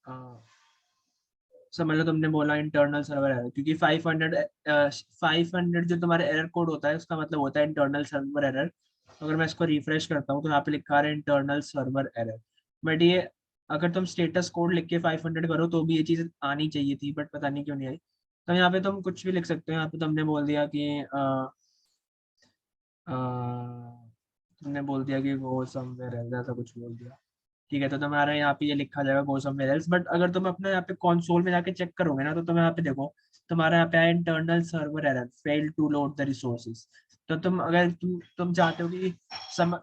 समझ लो तुमने बोला इंटरनल सर्वर एरर, क्योंकि 500 जो तुम्हारा एरर कोड होता है उसका मतलब होता है इंटरनल सर्वर एरर। अगर मैं इसको रिफ्रेश करता हूँ तो यहाँ पे लिखा रहा है इंटरनल सर्वर एरर, बट ये अगर तुम स्टेटस कोड लिख के 500 करो तो भी ये चीज़ आनी चाहिए थी, बट पता नहीं क्यों नहीं आई। तो यहाँ पे तुम कुछ भी लिख सकते हो। यहाँ पे तुमने बोल दिया कि तुमने बोल दिया कि गो समवेयर एल्स, ऐसा कुछ बोल दिया, ठीक है। तो तुम्हारा यहाँ पे ये लिखा जाएगा गो समवेयर एल्स, बट अगर तुम अपना यहाँ पे कंसोल में जाके चेक करोगे ना तो तुम यहाँ पे देखो, तुम्हारा यहाँ पे आया internal server error, fail to load the resources. तो तुम अगर तुम चाहते हो कि सम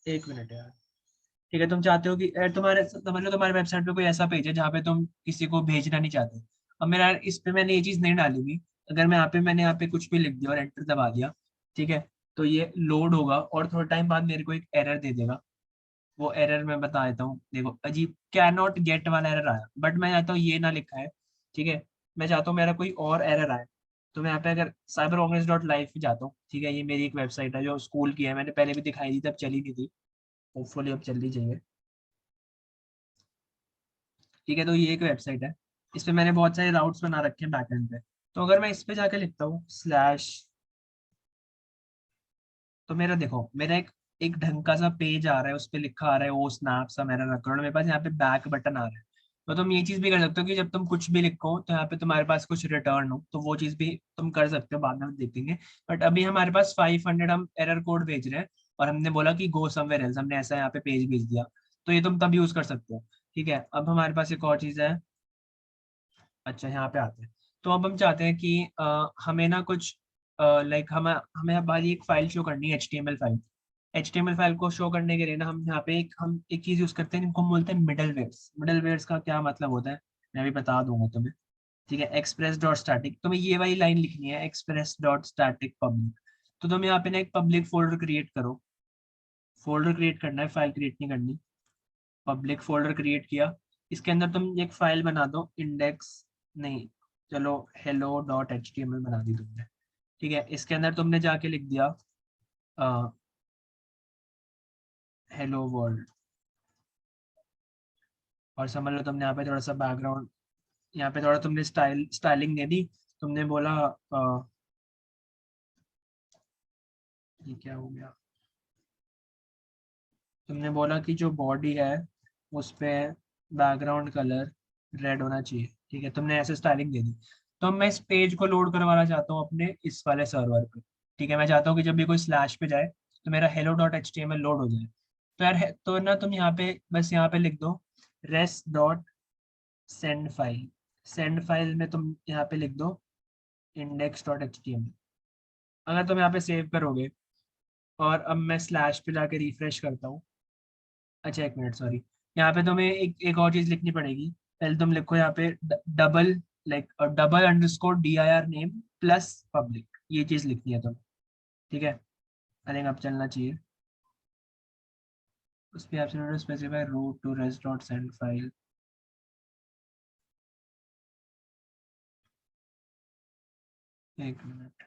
एक मिनट यार, ठीक है, तुम चाहते हो कि तुम्हारे समझ लो तुम्हारे वेबसाइट पे कोई ऐसा पेज है जहाँ पे तुम किसी को भेजना नहीं चाहते। अब मेरा इस पे मैंने ये चीज नहीं डाली हुई, अगर मैंने यहाँ पे कुछ भी लिख दिया और एंटर दबा दिया, ठीक है, तो ये लोड होगा और थोड़ा टाइम बाद मेरे को एक एरर दे देगा। वो एरर मैं बता देता हूँ, देखो अजीब कैन नॉट गेट वाला एरर आया, बट मैं चाहता हूँ ये ना लिखा है, ठीक है। मैं चाहता हूँ मेरा कोई और एरर आए। तो मैं यहाँ पे अगर cyberongress.live पे जाता हूँ, ठीक है, ये मेरी एक वेबसाइट है जो स्कूल की है, मैंने पहले भी दिखाई थी, तब चली नहीं थी, होपफुली अब चलनी चाहिए, ठीक है। तो ये एक वेबसाइट है, इस पे मैंने बहुत सारे राउट्स बना रखे हैं बैकएंड पे। तो अगर मैं इस पे जाके लिखता हूँ स्लैश, तो मेरा देखो मेरा एक एक ढंग का सा पेज आ रहा है, उस पे लिखा आ रहा है ओ स्नैप सा मेरा रखा, और मेरे पास यहाँ पे बैक बटन आ रहा है। तो तुम ये चीज भी कर सकते हो कि जब तुम कुछ भी लिखो तो यहाँ पे तुम्हारे पास कुछ रिटर्न हो, तो वो चीज भी तुम कर सकते हो, बाद में हम देखेंगे। बट अभी हमारे पास 500 हम एरर कोड भेज रहे हैं, और हमने बोला कि गो समवेयर एल्स, हमने ऐसा यहाँ पे पेज भेज दिया, तो ये तुम तब यूज कर सकते हो, ठीक है। अब हमारे पास एक और चीज है। अच्छा यहाँ पे आते हैं। तो अब हम चाहते हैं कि हमें ना कुछ लाइक हमें हमें हमारी एक फाइल शो करनी है, एचटीएमएल फाइल को शो करने के लिए ना हम यहाँ पे एक चीज यूज करते हैं जिनको हम बोलते हैं मिडलवेयर्स का क्या मतलब होता है मैं भी बता दूंगा तुम्हें, ठीक है। एक्सप्रेस डॉट स्टैटिक, तुम्हें ये वाली लाइन लिखनी है, एक्सप्रेस डॉट स्टैटिक पब्लिक। तो तुम यहाँ पे ना एक पब्लिक फोल्डर क्रिएट करो, फोल्डर क्रिएट करना है, फाइल क्रिएट नहीं करनी। पब्लिक फोल्डर क्रिएट किया, इसके अंदर तुम एक फाइल बना दो, इंडेक्स नहीं, चलो hello dot H T M L बना दी तुमने, ठीक है। इसके अंदर तुमने जाके लिख दिया हेलो वर्ल्ड, और समझ लो तुमने यहाँ पे थोड़ा सा बैकग्राउंड, यहाँ पे थोड़ा तुमने स्टाइलिंग दे दी। तुमने बोला ये क्या हो गया, तुमने बोला कि जो बॉडी है उस पे बैकग्राउंड कलर रेड होना चाहिए, ठीक है, तुमने ऐसे स्टाइलिंग दे दी। तो मैं इस पेज को लोड करवाना चाहता हूँ अपने इस वाले सर्वर पे, ठीक है। मैं चाहता हूँ कि जब भी कोई स्लैश पे जाए तो मेरा hello dot H T M L load हो जाए। तो यार तो ना तुम यहाँ पे बस यहाँ पे लिख दो रेस्ट डॉट सेंड फाइल में तुम यहाँ पे लिख दो index dot H T M L. अगर तुम यहाँ पे सेव करोगे और अब मैं स्लैश पे जाके रिफ्रेश करता हूँ। अच्छा एक मिनट सॉरी, यहाँ पे तुम्हें एक और चीज लिखनी पड़ेगी। पहले तुम लिखो यहाँ पे double double underscore DIR name plus public, ये चीज लिखनी है तुम्हें, ठीक है। आई थिंक अब चलना चाहिए। उस पे आपसे specify route to rest dot send file. एक मिनट,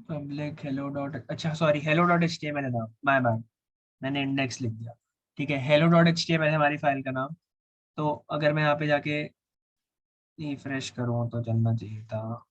पब्लिक हेलो डॉट, अच्छा सॉरी हेलो डॉट HTML है नाम, माय बैड, मैंने इंडेक्स लिख दिया। ठीक है, हेलो डॉट HTML है हमारी फाइल का नाम। तो अगर मैं यहाँ पे जाके रिफ्रेश करूँ तो चलना चाहिए था।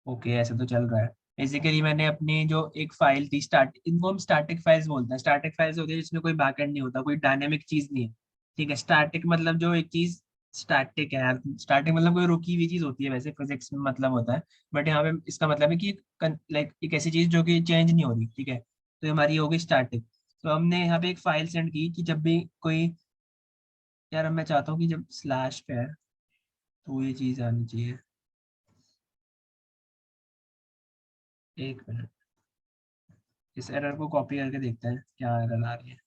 ओके ऐसे तो चल रहा है। बेसिकली मैंने अपनी जो एक फाइल थी स्टार्ट, इनको हम स्टैटिक फाइल्स बोलते हैं। स्टैटिक फाइल्स होती है जिसमें कोई बैकएंड नहीं होता, कोई डायनेमिक चीज नहीं है। ठीक है, स्टैटिक मतलब जो एक चीज स्टैटिक है, स्टैटिक मतलब कोई रुकी हुई चीज होती है, वैसे फिजिक्स में मतलब होता है। बट यहाँ पे इसका मतलब है कि लाइक एक ऐसी चीज जो कि चेंज नहीं हो रही। ठीक है, तो ये हमारी हो गई स्टैटिक। तो हमने यहाँ पे एक फाइल सेंड की कि जब भी कोई, यार अब मैं चाहता हूँ कि जब स्लैश पे है तो ये चीज आनी चाहिए। एक मिनट, इस एरर को कॉपी करके देखते हैं क्या एरर आ रही है।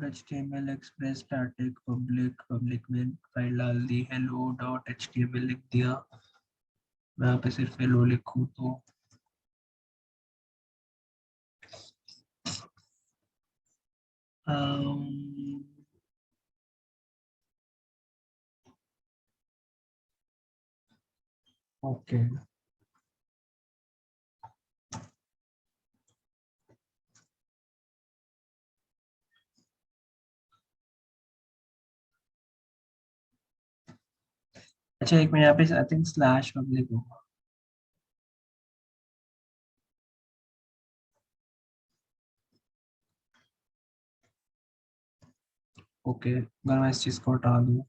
HTML express static public, public में फाइल डाल दी, hello डॉट HTML लिख दिया। मैं यहाँ पे सिर्फ hello लिखूँ तो ओके। अच्छा एक मिनट, यहाँ पे आई थिंक स्लैश पब्लिक होगा। ओके, अगर मैं इस चीज को हटा दूँ।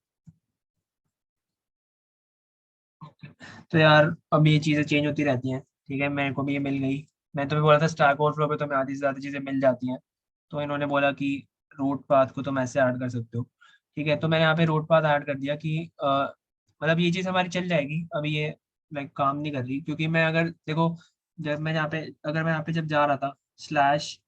तो यार अब ये चीजें चेंज होती रहती हैं। ठीक है, मेरे को भी ये मिल गई। मैं तुम्हें बोला था स्टैक ओवरफ्लो पे तुम्हें आधी से ज्यादा चीजें मिल जाती हैं। तो इन्होंने बोला कि रूट पाथ को तुम ऐसे ऐड कर सकते हो। ठीक है, तो मैंने यहाँ पे रूट पाथ ऐड कर दिया कि मतलब ये चीज हमारी चल जाएगी। अभी ये लाइक काम नहीं कर रही, क्योंकि मैं अगर देखो, जब मैं यहाँ पे, अगर मैं यहाँ पे जब जा रहा था स्लैश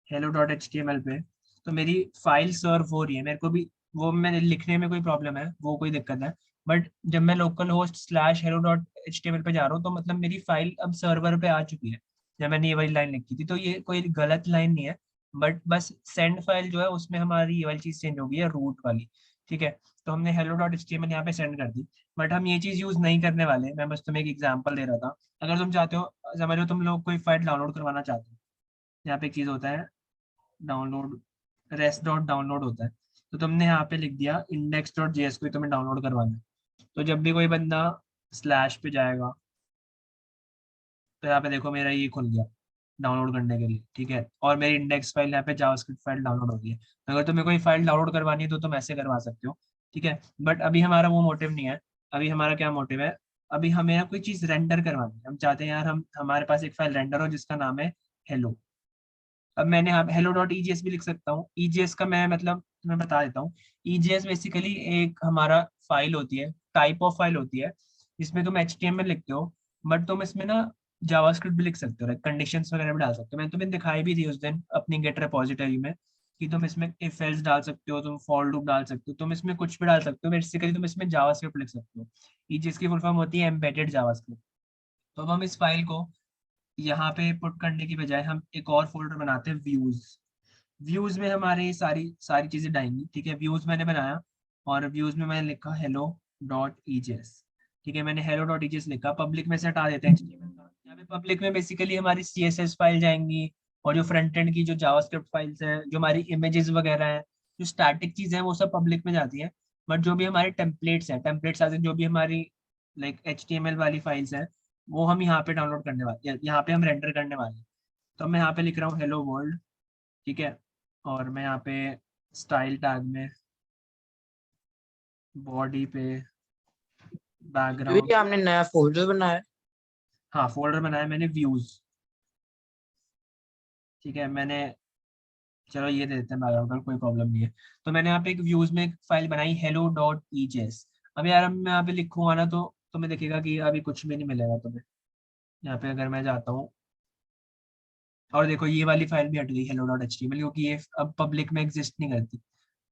हेलो डॉट HTML पे, तो मेरी फाइल सर्व हो रही है मेरे को भी, वो मैंने लिखने में कोई प्रॉब्लम है, वो कोई दिक्कत है। बट जब मैं local host slash hello dot HTML पे जा रहा हूँ तो मतलब मेरी फाइल अब सर्वर पे आ चुकी है। जब मैंने ये वाली लाइन लिखी थी तो ये कोई गलत लाइन नहीं है, बट बस सेंड फाइल जो है उसमें हमारी ये वाली चीज चेंज हो गई है, रूट वाली। ठीक है, तो हमने हेलो डॉट HTML यहाँ पे सेंड कर दी। बट हम ये चीज यूज नहीं करने वाले, मैं बस तुम्हें एक एग्जांपल दे रहा था। अगर तुम चाहते हो, समझो तुम लोग कोई फाइल डाउनलोड करवाना चाहते हो, यहाँ पे एक चीज होता है डाउनलोड, रेस्ट डॉट डाउनलोड होता है। तो तुमने यहाँ पे लिख दिया index.js को ही तुम्हें डाउनलोड करवाना है। तो जब भी कोई बंदा स्लैश पे जाएगा तो यहाँ पे देखो मेरा ये खुल गया डाउनलोड करने के लिए। ठीक है, और मेरी इंडेक्स फाइल यहाँ पे जावास्क्रिप्ट फाइल डाउनलोड हो गई है। अगर तुम्हें कोई फाइल डाउनलोड करवानी है तो तुम ऐसे करवा सकते हो। ठीक है, बट अभी हमारा वो मोटिव नहीं है। अभी हमारा क्या मोटिव है, अभी हमें ना कोई चीज रेंडर करवानी है। हम चाहते हैं यार, हम हमारे पास एक फाइल रेंडर हो जिसका नाम है हेलो। अब मैंने यहाँ हेलो डॉट EGS भी लिख सकता हूँ। EGS का मैं मतलब मैं बता देता हूँ। EGS बेसिकली एक हमारा फाइल होती है, टाइप ऑफ फाइल होती है, जिसमें तुम HTML लिखते हो, बट तुम इसमें ना जावास्क्रिप्ट भी लिख सकते हो, कंडीशंस वगैरह भी डाल सकते हो। मैंने तुम्हें दिखाई भी थी उस दिन अपनी गेट रेपोजिटरी में कि तुम इसमें इफ एल्स डाल सकते हो, तुम फॉर लूप डाल सकते हो, तुम इसमें कुछ भी डाल सकते हो। बेसिकली तुम इसमें जावास्क्रिप्ट लिख सकते हो। EGS की फुल फॉर्म होती है एम्बेडेड जावास्क्रिप्ट। तो अब हम इस फाइल को यहाँ पे पुट करने की बजाय हम एक और फोल्डर बनाते हैं व्यूज। व्यूज में हमारे सारी सारी चीजें डालेंगी, ठीक है। व्यूज मैंने बनाया और व्यूज में मैंने लिखा हेलो डॉट ईजेस, ठीक है। मैंने हेलो डॉट ईजेस लिखा, पब्लिक में से हटा देते हैं HTML का। यहाँ पे पब्लिक में बेसिकली हमारी CSS फाइल जाएंगी और जो फ्रंट एंड की जो जावास्क्रिप्ट फाइल्स हैं, जो हमारी इमेजेस वगैरह हैं, जो स्टैटिक चीजें हैं, वो सब पब्लिक में जाती हैं। बट जो भी हमारे टेम्पलेट्स हैं, टेम्पलेट्स आते हैं, जो भी हमारी लाइक HTML वाली फाइल्स हैं, वो हम यहाँ पे डाउनलोड करने वाले, यहाँ पे हम रेंडर करने वाले हैं। तो मैं यहाँ पे लिख रहा हूँ हेलो वर्ल्ड, ठीक है। और मैं यहाँ पे स्टाइल टैग में, बॉडी पे, बैकग्राउंड, ये आपने नया फोल्डर बनाया है? हाँ फोल्डर बनाया मैंने व्यूज, ठीक है। मैंने, चलो ये दे देते हैं बैकग्राउंड का, कोई प्रॉब्लम नहीं है। तो मैंने यहाँ पे एक व्यूज में एक फाइल बनाई हेलो डॉट ईजेस। अब यार अब मैं यहाँ पे लिखूंगा ना तो तुम्हें दिखेगा कि अभी कुछ भी नहीं मिलेगा तुम्हें। यहाँ पे अगर मैं जाता हूँ और देखो ये वाली फाइल भी हट गई हेलो डॉट HTML, क्योंकि ये अब पब्लिक में एग्जिस्ट नहीं करती।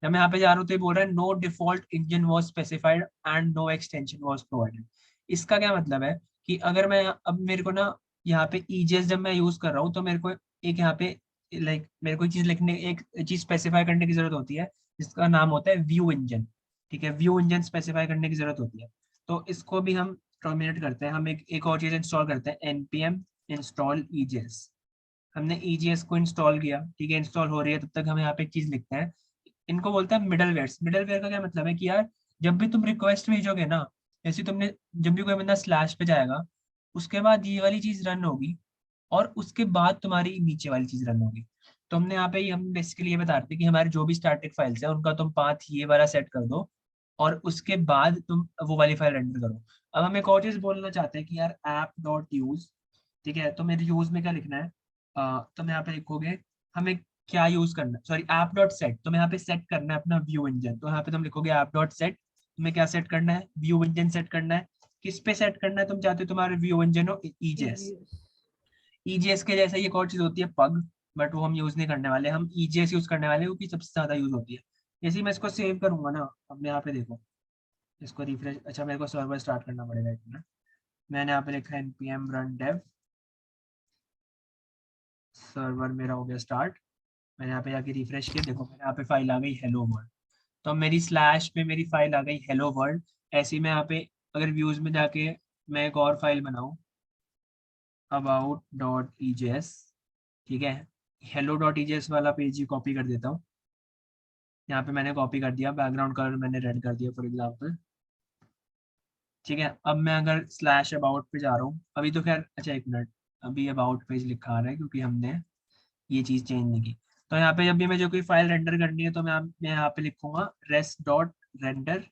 जब मैं यहाँ पे जा रहा हूँ तो ये बोल रहा है no default engine was specified and no extension was provided. इसका क्या मतलब है कि अगर मैं अब मेरे को ना यहाँ पे ईजेस जब मैं यूज कर रहा हूँ तो मेरे को एक यहाँ पे लाइक मेरे को चीज लिखने, एक चीज स्पेसिफाई करने की जरूरत होती है जिसका नाम होता है व्यू इंजन, ठीक है। व्यू इंजन स्पेसिफाई करने की जरूरत होती है। तो इसको भी हम टर्मिनेट करते हैं, हम एक और चीज इंस्टॉल करते हैं, npm install ejes। हमने EGS को इंस्टॉल किया, ठीक है। इंस्टॉल हो रही है तब तक हम यहाँ पे एक चीज लिखते हैं, इनको बोलते हैं मिडलवेयर। मिडलवेयर का क्या मतलब है कि यार जब भी तुम रिक्वेस्ट भेजोगे ना, जैसे तुमने, जब भी कोई बंदा स्लैश पे जाएगा उसके बाद ये वाली चीज रन होगी और उसके बाद तुम्हारी नीचे वाली चीज रन होगी। तो हमने यहाँ पे हम बेसिकली ये बता रहे थे कि हमारे जो भी स्टैटिक फाइल्स है उनका तुम पाथ ये वाला सेट कर दो और उसके बाद तुम वो वाली फाइल रेंडर करो। अब हम एक और चीज बोलना चाहते हैं कि यार ऐप डॉट यूज, ठीक है। तो मेरे यूज में क्या लिखना है, तो मैं यहाँ पे लिखोगे हमें क्या यूज करना है, सॉरी ऐप डॉट सेट। तो मैं यहाँ पे सेट करना है अपना व्यू इंजन, तो यहाँ पे तुम लिखोगे ऐप डॉट सेट। तुम्हें क्या सेट करना है, व्यू इंजन सेट करना है। किस पे सेट करना है, तुम चाहते हो तुम्हारे व्यू इंजन हो EJS। EJS के जैसा ही एक और चीज होती है पग, बट वो हम यूज नहीं करने वाले, हम EJS यूज करने वाले क्योंकि सबसे ज्यादा यूज होती है। जैसे ही मैं इसको सेव करूंगा ना, अब यहाँ पे देखो इसको रिफ्रेश, अच्छा मेरे को सर्वर स्टार्ट करना पड़ेगा एक मिनट। मैंने यहाँ पे लिखा है npm run dev, सर्वर मेरा हो गया स्टार्ट। मैंने यहाँ पे जाके रिफ्रेश किया, देखो मेरे यहाँ पे फाइल आ गई हेलो वर्ल्ड। तो मेरी स्लैश पे मेरी फाइल आ गई हेलो वर्ल्ड। ऐसे ही मैं यहाँ पे अगर व्यूज में जाके मैं एक और फाइल बनाऊँ अबाउट डॉट EJS, ठीक है। हेलो डॉट EJS वाला पेज ही कॉपी कर देता हूँ। यहाँ पे मैंने कॉपी कर दिया, बैकग्राउंड कलर मैंने रेड कर दिया फॉर एग्जाम्पल, ठीक है। अब मैं अगर स्लैश अबाउट पे जा रहा हूँ, अभी तो खैर, अच्छा एक मिनट, अभी अबाउट पेज लिखा आ रहा है क्योंकि हमने ये चीज चेंज नहीं की। तो यहाँ पे जब भी मैं जो कोई फाइल रेंडर करनी है तो मैं यहाँ पे लिखूंगा रेस्ट डॉट रेंडर,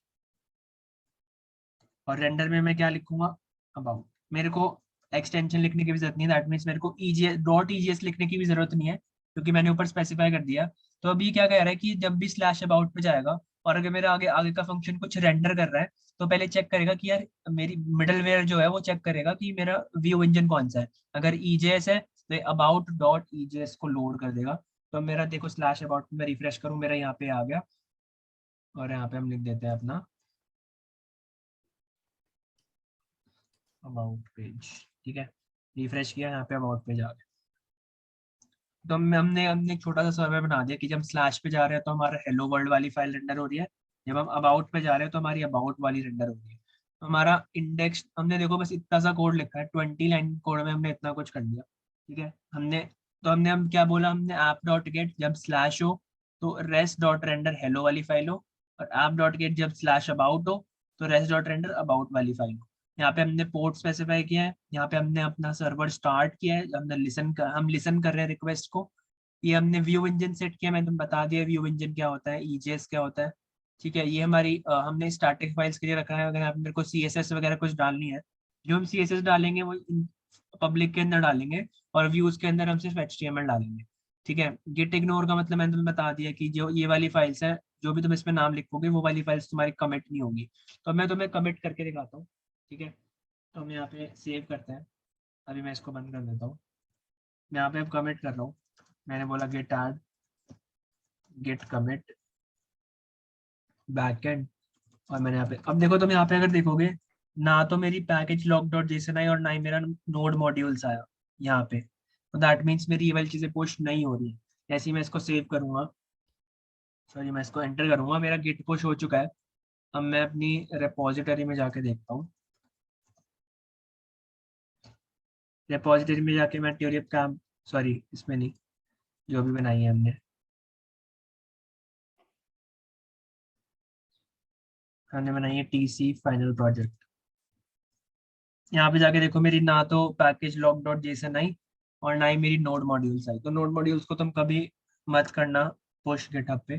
और रेंडर में मैं क्या लिखूंगा अबाउट। मेरे को एक्सटेंशन लिखने की भी जरूरत नहीं है, दैट मीन्स मेरे को EJS डॉट EJS लिखने की भी जरूरत नहीं है क्योंकि मैंने ऊपर स्पेसिफाई कर दिया। तो अभी क्या कह रहा है कि जब भी स्लैश अबाउट पे जाएगा और अगर मेरा आगे आगे का फंक्शन कुछ रेंडर कर रहा है तो पहले चेक करेगा कि यार मेरी मिडलवेयर जो है वो चेक करेगा कि मेरा व्यू इंजन कौन सा है। अगर EJS है तो अबाउट डॉट EJS को लोड कर देगा। तो मेरा देखो स्लैश अबाउट में रिफ्रेश करूँ, मेरा यहाँ पे आ गया और यहाँ पे हम लिख देते हैं अपना अबाउट पेज, ठीक है। रिफ्रेश किया, यहाँ पे अबाउट पेज आ गया। तो हमने हमने एक छोटा सा सर्वर बना दिया कि जब स्लैश पे जा रहे हैं तो हमारा हेलो वर्ल्ड वाली फाइल रेंडर हो रही है, जब हम अबाउट पे जा रहे हैं तो हमारी अबाउट वाली रेंडर हो रही है। तो हमारा इंडेक्स, हमने देखो बस इतना सा कोड लिखा है, 20 लाइन कोड में हमने इतना कुछ कर दिया, ठीक है। हमने, तो हमने हम क्या बोला, हमने ऐप डॉट गेट जब स्लैश हो तो रेस्ट डॉट रेंडर हेलो वाली फाइल हो, और ऐप डॉट गेट जब स्लैश अबाउट हो तो रेस्ट डॉट रेंडर अबाउट वाली फाइल हो। यहाँ पे हमने पोर्ट स्पेसिफाई किया है, यहाँ पे हमने अपना सर्वर स्टार्ट किया है, हम लिसन कर रहे हैं रिक्वेस्ट को। ये हमने व्यू इंजन सेट किया, मैंने तुम बता दिया व्यू इंजन क्या होता है, EJS क्या होता है, ठीक है। ये हमारी हमने स्टैटिक फाइल्स के लिए रखा है। अगर यहाँ पे मेरे को CSS वगैरह कुछ डालनी है, जो हम CSS डालेंगे वो पब्लिक के अंदर डालेंगे और व्यूज के अंदर हम सिर्फ HTML डालेंगे, ठीक है। गिट इग्नोर का मतलब मैंने तुम्हें बता दिया कि जो ये वाली फाइल्स है, जो भी तुम इसमें नाम लिखोगे वो वाली फाइल्स तुम्हारी कमिट नहीं होगी। तो मैं तुम्हें कमिट करके दिखाता हूँ, ठीक है। तो हम यहाँ पे सेव करते हैं, अभी मैं इसको बंद कर देता हूँ। मैं यहाँ पे अब कमिट कर रहा हूँ, मैंने बोला git add git commit backend, और मैंने यहाँ पे, अब देखो तुम यहाँ पे अगर देखोगे ना तो मेरी पैकेज लॉग डॉट जेसन आई और ना ही मेरा नोड मॉड्यूल्स आया, यहाँ पे, तो दैट मीन्स मेरी ये वाली चीज़ें पुश नहीं हो रही है। जैसे ही मैं इसको सेव करूँगा, सॉरी मैं इसको एंटर करूँगा, मेरा गिट पुश हो चुका है। अब मैं अपनी रेपॉजिटरी में जाके देखता हूँ। रेपॉजिटरी में जाके मैं ट्यूलिप काम, सॉरी इसमें नहीं, जो भी बनाई है हमने, बनाई है TC फाइनल प्रोजेक्ट। यहाँ पे जाके देखो मेरी ना तो पैकेज लॉग डॉट जेसन आई और ना ही मेरी नोड मॉड्यूल्स आई। तो नोड मॉड्यूल्स को तुम कभी मत करना पुश गिटहब पे,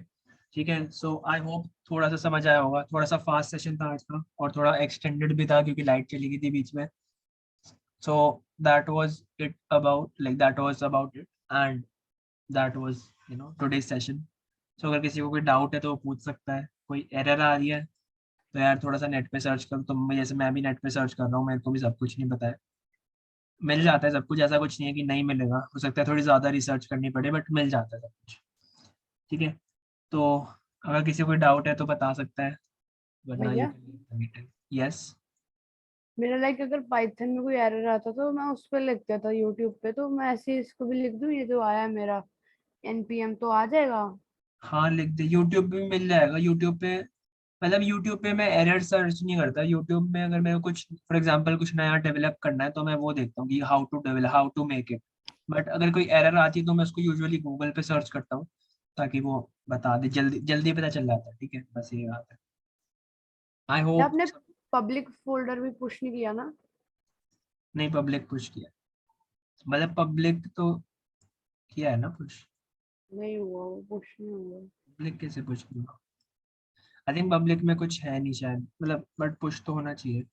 ठीक है। सो आई होप थोड़ा सा समझ आया होगा। थोड़ा सा फास्ट सेशन था आज का और थोड़ा एक्सटेंडेड भी था क्योंकि लाइट चली गई थी बीच में। So that was it about, like that was about it and that was today's session. So अगर किसी को कोई डाउट है तो वो पूछ सकता है। कोई एरर आ रही है तो यार थोड़ा सा नेट पे सर्च कर, तो जैसे मैं भी नेट पे सर्च कर रहा हूँ, मेरे को भी सब कुछ नहीं पता है। मिल जाता है सब कुछ, ऐसा कुछ नहीं है कि नहीं मिलेगा, हो सकता है थोड़ी ज़्यादा रिसर्च करनी पड़े, बट मिल जाता है सब कुछ, ठीक है। तो अगर किसी को कोई डाउट है तो बता सकता है, वरना भैया ये यस। मेरा लाइक अगर पाइथन में कोई एरर आता तो मैं उस पर लिखता था यूट्यूब पे, तो मैं ऐसे ही इसको भी लिख दूं, ये जो आया मेरा npm तो आ जाएगा। हाँ लिख दे, यूट्यूब पे भी मिल जाएगा। यूट्यूब पे मतलब यूट्यूब पे मैं एरर सर्च नहीं करता। यूट्यूब में अगर मेरे को कुछ फॉर एग्जांपल कुछ नया डेवलप करना है तो मैं वो देखता हूँ कि how to make it. But अगर कोई एरर आती है तो मैं उसको यूजुअली गूगल पे सर्च करता हूँ ताकि वो बता दे, जल्दी जल्दी पता चल जाता है, ठीक है। बस ये बात है। आई या होप। आपने पब्लिक फोल्डर भी पुश नहीं किया ना? नहीं पब्लिक पुश किया, मतलब पब्लिक तो किया है ना पुश। नहीं हुआ, वो पुश नहीं हुआ। पब्लिक कैसे पुश किया? आई थिंक पब्लिक में कुछ है नहीं शायद, मतलब बट पुश तो होना चाहिए।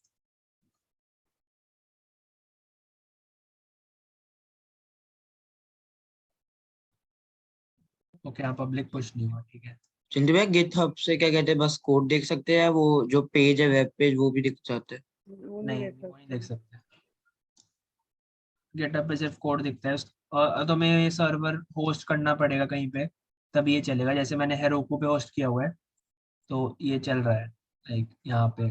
ओके हाँ पब्लिक पुश नहीं हुआ, ठीक है। चिंटू भैया गिटहब से क्या कहते हैं, बस कोड देख सकते हैं, वो जो पेज है वेब पेज वो भी दिख जाते हैं? वो नहीं नहीं देख वो नहीं देख सकते। सकते। गेटअप पे सिर्फ कोड दिखता है और तुम्हें ये सर्वर होस्ट करना पड़ेगा कहीं पे, तभी ये चलेगा। जैसे मैंने हेरोकू पे होस्ट किया हुआ है तो ये चल रहा है, लाइक यहाँ पे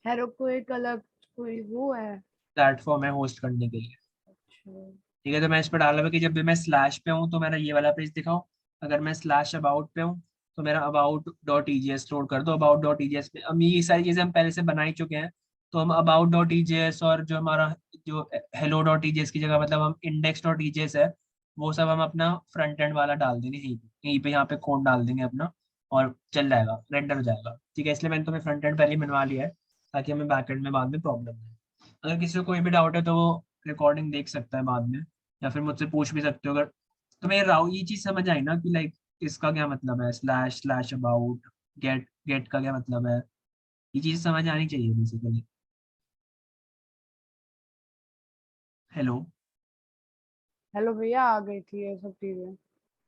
हेरो को एक अलग कोई वो है। प्लेटफॉर्म है होस्ट करने के लिए, अच्छा। ठीक है। तो मैं इस पर डाला हुआ कि जब भी मैं स्लैश पे हूँ तो मेरा ये वाला पेज दिखाऊं, अगर मैं स्लैश अबाउट पे हूँ तो मेरा अबाउट डॉट ईजीएस लोड कर दो। अबाउट डॉट ईजीएस में अब ये सारी चीज़ें हम पहले से बना ही चुके हैं, तो हम अबाउट डॉट ईजीएस और जो हमारा जो हेलो डॉट ईजीएस की जगह मतलब हम इंडेक्स डॉट ईजीएस है, वो सब हम अपना फ्रंट एंड वाला डाल देंगे यहीं पे यहाँ पे कोड डाल देंगे अपना और चल जाएगा, रेंडर हो जाएगा, ठीक है। इसलिए मैंने तुम्हें फ्रंट एंड पहले ही बनवा लिया है ताकि हमें बैक एंड में बाद में प्रॉब्लम नहीं। अगर किसी को कोई भी डाउट है तो वो रिकॉर्डिंग देख सकता है बाद में, या फिर मुझसे पूछ भी सकते हो। अगर तुम्हें राउ ये चीज समझ आई ना कि लाइक इसका क्या मतलब है, slash slash about, get get का क्या मतलब है, ये चीज समझ आनी चाहिए बेसिकली। हेलो। हेलो भैया, आ गई थी ये सब चीजें।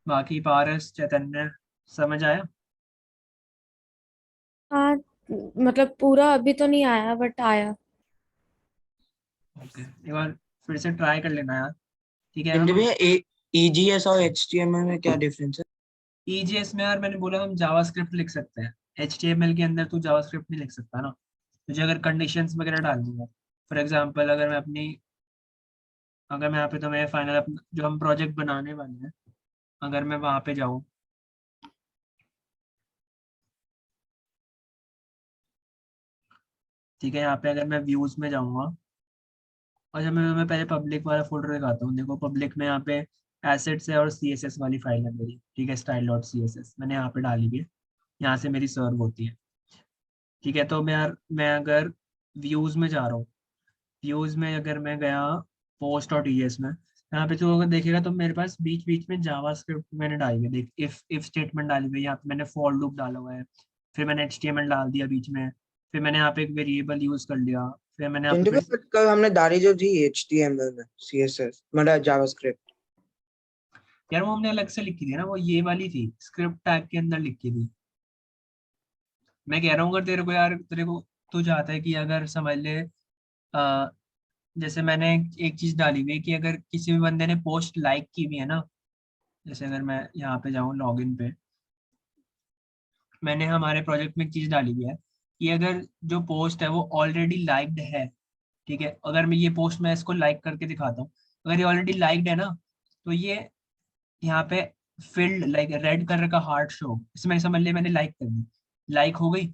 बाकी पारस चैतन्य समझ आया? हाँ, मतलब पूरा अभी तो नहीं आया बट आया। ओके एक बार फिर से ट्राई कर लेना यार, ठीक है। चिंटू हम भैया ईजीएस और एचटीएमएल में क्या डिफरेंस है? EJS में यार मैंने बोला हम जावास्क्रिप्ट लिख सकते हैं, HTML के अंदर तू जावास्क्रिप्ट नहीं लिख सकता ना। तुझे अगर कंडीशंस वगैरह डालनी है, फॉर एग्जांपल अगर मैं यहाँ पे तुम्हें फाइनल जो हम प्रोजेक्ट बनाने वाले हैं, अगर मैं वहां पे जाऊँ, ठीक है। यहाँ पे अगर मैं व्यूज में जाऊंगा और जब मैं पहले पब्लिक वाला फोल्डर दिखाता हूँ, देखो पब्लिक में यहाँ पे एसेट्स है और CSS वाली फाइल है मेरी, ठीक है। स्टाइल डॉट CSS मैंने यहाँ पे डाली हुई है, यहाँ से मेरी सर्व होती है, ठीक है। तो मैं अगर व्यूज में जा रहा हूँ, व्यूज में अगर मैं गया पोस्ट डॉट ES में, यहाँ पे तो अगर देखेगा तो मेरे पास बीच बीच में जावास्क्रिप्ट मैंने डाली हुई है, देख इफ स्टेटमेंट डाली हुई है, यहाँ पे मैंने फॉर लूप डाला हुआ है, फिर मैंने HTML डाल दिया बीच में, फिर मैंने यहाँ पे एक वेरिएबल यूज कर लिया, फिर मैंने यहाँ पे चिंटू फिर भैया कल हमने डाली जो थी एचटीएमएल में सीएसएस मतलब जावास्क्रिप्ट। यार वो हमने अलग से लिखी थी ना, वो ये वाली थी स्क्रिप्ट टैग के अंदर लिखी थी। मैं कह रहा हूँ अगर तेरे को यार तेरे को तू चाहता है कि अगर समझ ले अ, जैसे मैंने एक चीज डाली हुई है कि अगर किसी भी बंदे ने पोस्ट लाइक की भी है ना, जैसे अगर मैं यहाँ पे जाऊँ लॉगिन पे, मैंने हमारे प्रोजेक्ट में एक चीज डाली हुई है कि अगर जो पोस्ट है वो ऑलरेडी लाइक्ड है, ठीक है। अगर मैं ये पोस्ट मैं इसको लाइक करके दिखाता हूँ अगर ये ऑलरेडी लाइक्ड है ना, तो ये यहाँ पे फिल्ड लाइक रेड कलर का हार्ट शो, इसमें समझ लिया मैंने लाइक कर दी, लाइक हो गई।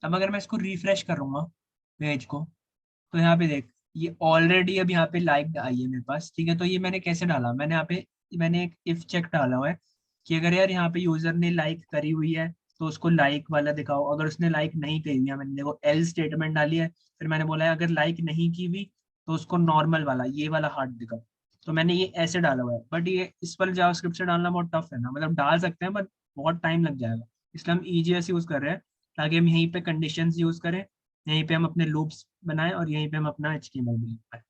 अब अगर मैं इसको रिफ्रेश करूंगा पेज को, तो यहाँ पे देख ये ऑलरेडी अब यहाँ पे लाइक आई है मेरे पास, ठीक है। तो ये मैंने कैसे डाला, मैंने यहाँ पे मैंने एक इफ चेक डाला हुआ है कि अगर यार यहाँ पे यूजर ने लाइक करी हुई है तो उसको लाइक वाला दिखाओ, अगर उसने लाइक नहीं करी हुई है, मैंने देखो एल स्टेटमेंट डाली है, फिर मैंने बोला है अगर लाइक नहीं की हुई तो उसको नॉर्मल वाला ये वाला हार्ट दिखाओ। तो मैंने ये ऐसे डाला हुआ है, बट ये इस पर जावास्क्रिप्ट से डालना बहुत टफ है ना, मतलब डाल सकते हैं बट बहुत टाइम लग जाएगा, इसलिए हम EJS यूज कर रहे हैं, ताकि हम यहीं पे कंडीशंस यूज करें, यहीं पे हम अपने लूप्स बनाएं और यहीं पे हम अपना HTML भी लिखें।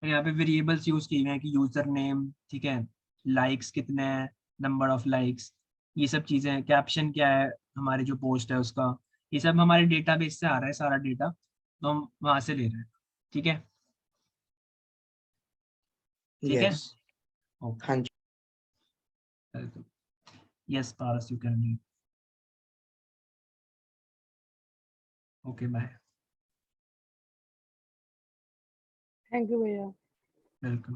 यहाँ पे वेरिएबल्स यूज किए हुए हैं कि यूजर नेम, ठीक है, लाइक्स कितने हैं, नंबर ऑफ लाइक्स, ये सब चीजें हैं, कैप्शन क्या है हमारे जो पोस्ट है उसका, ये सब हमारे डेटाबेस से आ रहा है सारा डेटा, तो हम वहां से ले रहे हैं, ठीक है। ठीक है, यस। ओके, हाँ जी। Yes Paras you can, okay bye, thank you भैया। वेलकम।